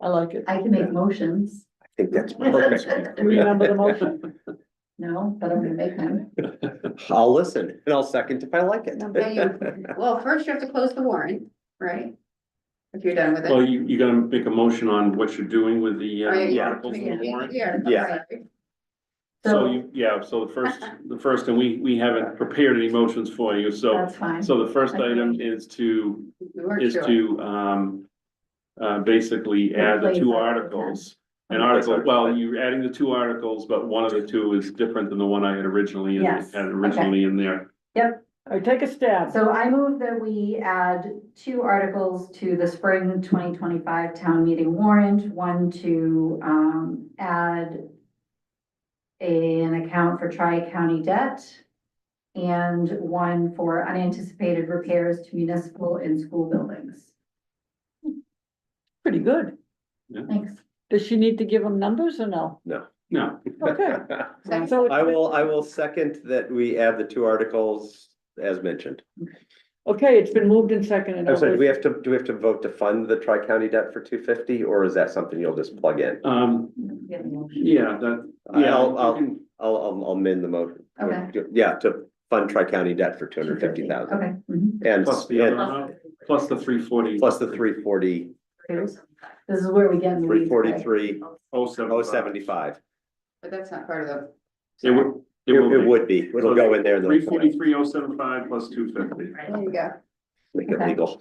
I like it. I can make motions. I think that's perfect. Do you remember the motion? No, but I'm gonna make them. I'll listen and I'll second if I like it. Well, first you have to close the warrant, right? If you're done with it. Well, you gotta make a motion on what you're doing with the Oh, yeah, articles in the warrant. Yeah. Yeah. So so the first, and we haven't prepared any motions for you, so, That's fine. so the first Okay. item is to, We weren't is sure. to, basically add the Replace two Article articles. An article, well, you're adding the two articles, but one of the two is different than the one I had originally, Yes, had originally in there. All right, take a stab. So I move that we add 2 articles to the spring 2025 town meeting warrant. One to add an account for tri-county debt, and one for unanticipated repairs to municipal and school buildings. Pretty good. Thanks. Does she need to give them numbers or no? No, Okay. So I will second that we add the two articles as mentioned. Okay, it's been moved and seconded. I'm sorry, do we have to vote to fund the tri-county debt for 250, or is that something you'll just plug in? yeah, that, yeah. I'll amend the motion. Okay. Yeah, to fund tri-county debt for 250,000 Okay. Mhm. and, Plus the other and amount, plus the 340. plus the 340, This is where we get in the weeds. right? 343, Oh, 075. But that's not part of the. It would, It would be, it'll go in there and Three they'll forty-three, 075 plus 250. There you go. make it Okay. legal.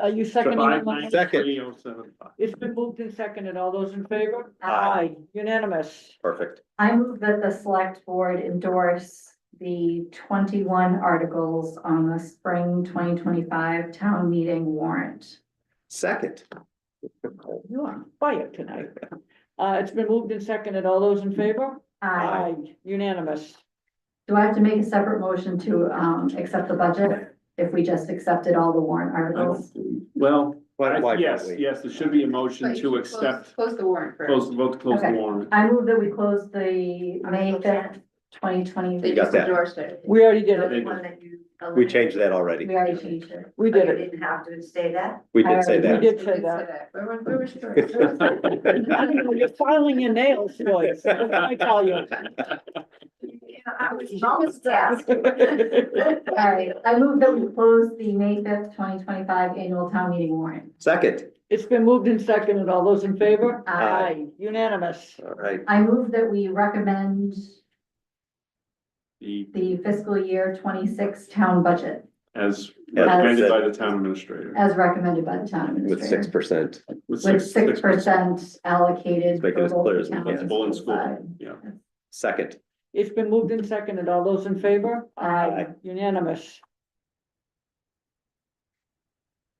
Are you seconding the motion? 593,075. It's been moved and seconded. All those in favor? Aye. Unanimous. Perfect. I move that the select board endorse the 21 articles on the spring 2025 town meeting warrant. Second. You're on fire tonight. It's been moved and seconded. All those in favor? Unanimous. Do I have to make a separate motion to accept the budget if we just accepted all the warrant articles? Well, Why yes, can't we? yes, there should be a motion But you to should accept, Close the warrant first. vote to close the Okay. warrant. I move that we close the May 5th, 2020. They got just that. endorsed it. We already did it. They One did. that you. We changed that already. We already changed it. We But did you it. didn't have to say that? We did say We that. did They say did that. Where was sure? I don't know, you're filing your nails, Joyce. What can I tell you? I was multitasking. All right, I move that we close the May 5th, 2025 annual town meeting warrant. Second, It's been moved and seconded. All those in favor? Aye. Unanimous. all right. I move that we recommend The, the fiscal year 26 town budget as As recommended by said. the town administrator. as recommended by the town With administrator. 6%. With 6% allocated. Make it as for both clear the as we town can. and Full and school school, side. yeah. Second, It's been moved and seconded. All those in favor? Aye. Unanimous.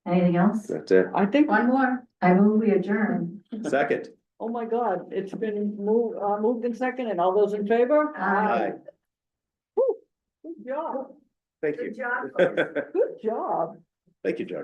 Anything else? that's it. I think, One more. I move we adjourn. Second. oh my God, it's been moved and seconded. All those in favor? Aye. Whew, good job. Thank you. Good job. Good job. Thank you, Jody.